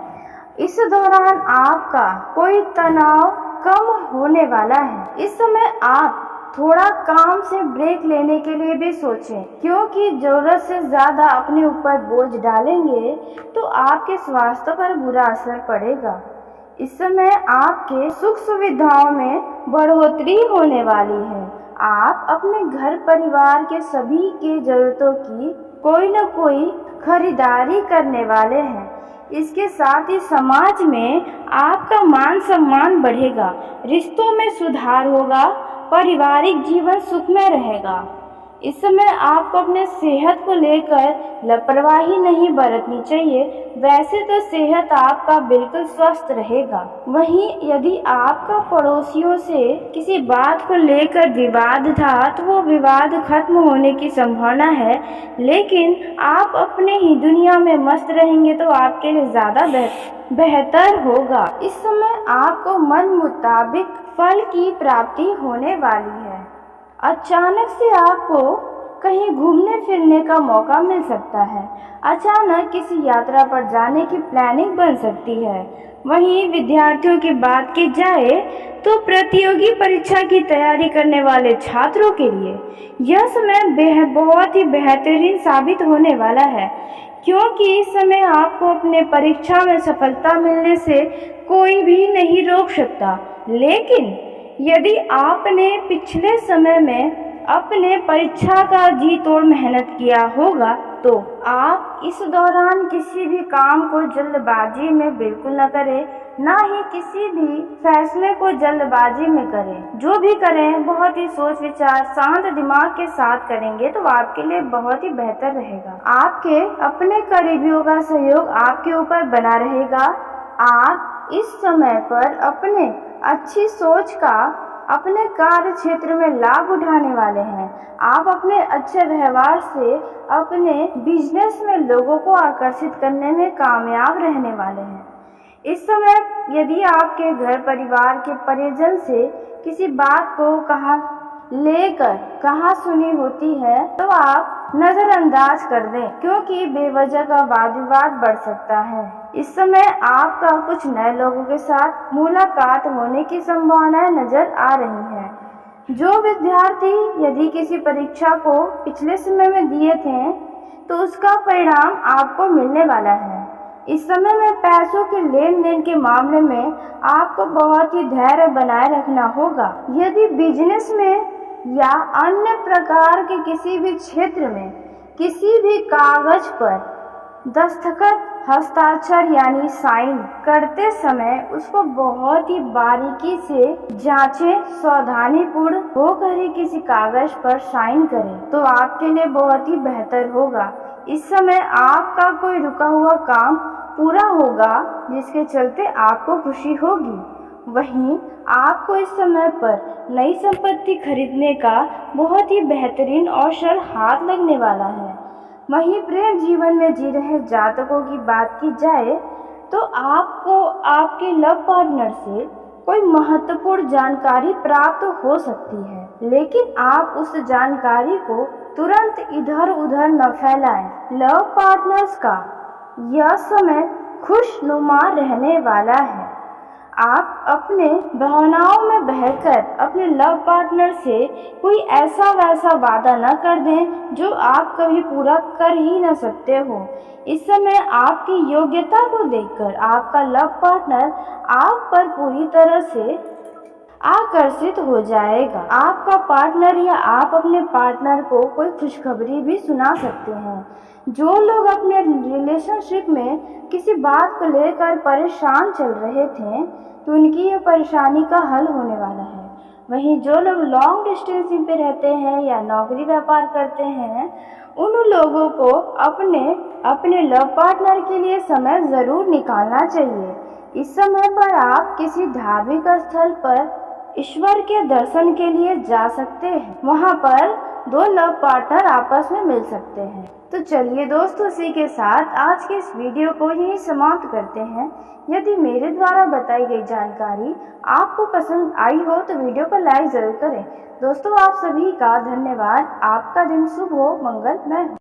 इस दौरान आपका कोई तनाव कम होने वाला है। इस समय आप थोड़ा काम से ब्रेक लेने के लिए भी सोचें, क्योंकि जरूरत से ज्यादा अपने ऊपर बोझ डालेंगे तो आपके स्वास्थ्य पर बुरा असर पड़ेगा। इस समय आपके सुख सुविधाओं में बढ़ोतरी होने वाली है। आप अपने घर परिवार के सभी के जरूरतों की कोई न कोई खरीदारी करने वाले हैं। इसके साथ ही समाज में आपका मान सम्मान बढ़ेगा। रिश्तों में सुधार होगा। पारिवारिक जीवन सुखमय रहेगा। इस समय आपको अपने सेहत को लेकर लापरवाही नहीं बरतनी चाहिए। वैसे तो सेहत आपका बिल्कुल स्वस्थ रहेगा। वहीं यदि आपका पड़ोसियों से किसी बात को लेकर विवाद था तो वो विवाद खत्म होने की संभावना है, लेकिन आप अपने ही दुनिया में मस्त रहेंगे तो आपके लिए ज़्यादा बेहतर होगा। इस समय आपको मन मुताबिक फल की प्राप्ति होने वाली है। अचानक से आपको कहीं घूमने फिरने का मौका मिल सकता है। अचानक किसी यात्रा पर जाने की प्लानिंग बन सकती है। वहीं विद्यार्थियों की बात की जाए तो प्रतियोगी परीक्षा की तैयारी करने वाले छात्रों के लिए यह समय बहुत ही बेहतरीन साबित होने वाला है, क्योंकि इस समय आपको अपने परीक्षा में सफलता मिलने से कोई भी नहीं रोक सकता। लेकिन यदि आपने पिछले समय में अपने परीक्षा का जी तोड़ मेहनत किया होगा तो आप इस दौरान किसी भी काम को जल्दबाजी में बिल्कुल न करें, ना ही किसी भी फैसले को जल्दबाजी में करें। जो भी करें बहुत ही सोच विचार शांत दिमाग के साथ करेंगे तो आपके लिए बहुत ही बेहतर रहेगा। आपके अपने करीबियों का सहयोग आपके ऊपर बना रहेगा। आप इस समय पर अपने अच्छी सोच का अपने कार्य क्षेत्र में लाभ उठाने वाले हैं। आप अपने अच्छे व्यवहार से अपने बिजनेस में लोगों को आकर्षित करने में कामयाब रहने वाले हैं। इस समय यदि आपके घर परिवार के परिजन से किसी बात को कहा सुनी होती है तो आप नजरअंदाज कर दें, क्योंकि बेवजह का वाद विवाद बढ़ सकता है। इस समय आपका कुछ नए लोगों के साथ मुलाकात होने की संभावनाएं नजर आ रही हैं। जो विद्यार्थी यदि किसी परीक्षा को पिछले समय में दिए थे तो उसका परिणाम आपको मिलने वाला है। इस समय में पैसों के लेन देन के मामले में आपको बहुत ही धैर्य बनाए रखना होगा। यदि बिजनेस में या अन्य प्रकार के किसी भी क्षेत्र में किसी भी कागज पर दस्तखत हस्ताक्षर यानी साइन करते समय उसको बहुत ही बारीकी से जांचें, सावधानीपूर्ण होकर ही किसी कागज पर साइन करें तो आपके लिए बहुत ही बेहतर होगा। इस समय आपका कोई रुका हुआ काम पूरा होगा जिसके चलते आपको खुशी होगी। वहीं आपको इस समय पर नई संपत्ति खरीदने का बहुत ही बेहतरीन अवसर हाथ लगने वाला है। वहीं प्रेम जीवन में जी रहे जातकों की बात की जाए तो आपको आपके लव पार्टनर से कोई महत्वपूर्ण जानकारी प्राप्त हो सकती है, लेकिन आप उस जानकारी को तुरंत इधर उधर न फैलाएं। लव पार्टनर्स का यह समय खुशनुमा रहने वाला है। आप अपने भावनाओं में बहकर अपने लव पार्टनर से कोई ऐसा वैसा वादा न कर दें जो आप कभी पूरा कर ही न सकते हो। इस समय आपकी योग्यता को देखकर आपका लव पार्टनर आप पर पूरी तरह से आकर्षित हो जाएगा। आपका पार्टनर या आप अपने पार्टनर को कोई खुशखबरी भी सुना सकते हैं। जो लोग अपने रिलेशनशिप में किसी बात को लेकर परेशान चल रहे थे तो उनकी ये परेशानी का हल होने वाला है। वहीं जो लोग लॉन्ग डिस्टेंसिंग पे रहते हैं या नौकरी व्यापार करते हैं उन लोगों को अपने लव पार्टनर के लिए समय ज़रूर निकालना चाहिए। इस समय पर आप किसी धार्मिक स्थल पर ईश्वर के दर्शन के लिए जा सकते हैं। वहां पर दो लव पार्टनर आपस में मिल सकते हैं। तो चलिए दोस्तों, इसी के साथ आज के इस वीडियो को यहीं समाप्त करते हैं। यदि मेरे द्वारा बताई गई जानकारी आपको पसंद आई हो तो वीडियो को लाइक ज़रूर करें। दोस्तों, आप सभी का धन्यवाद। आपका दिन शुभ हो, मंगलमय हो।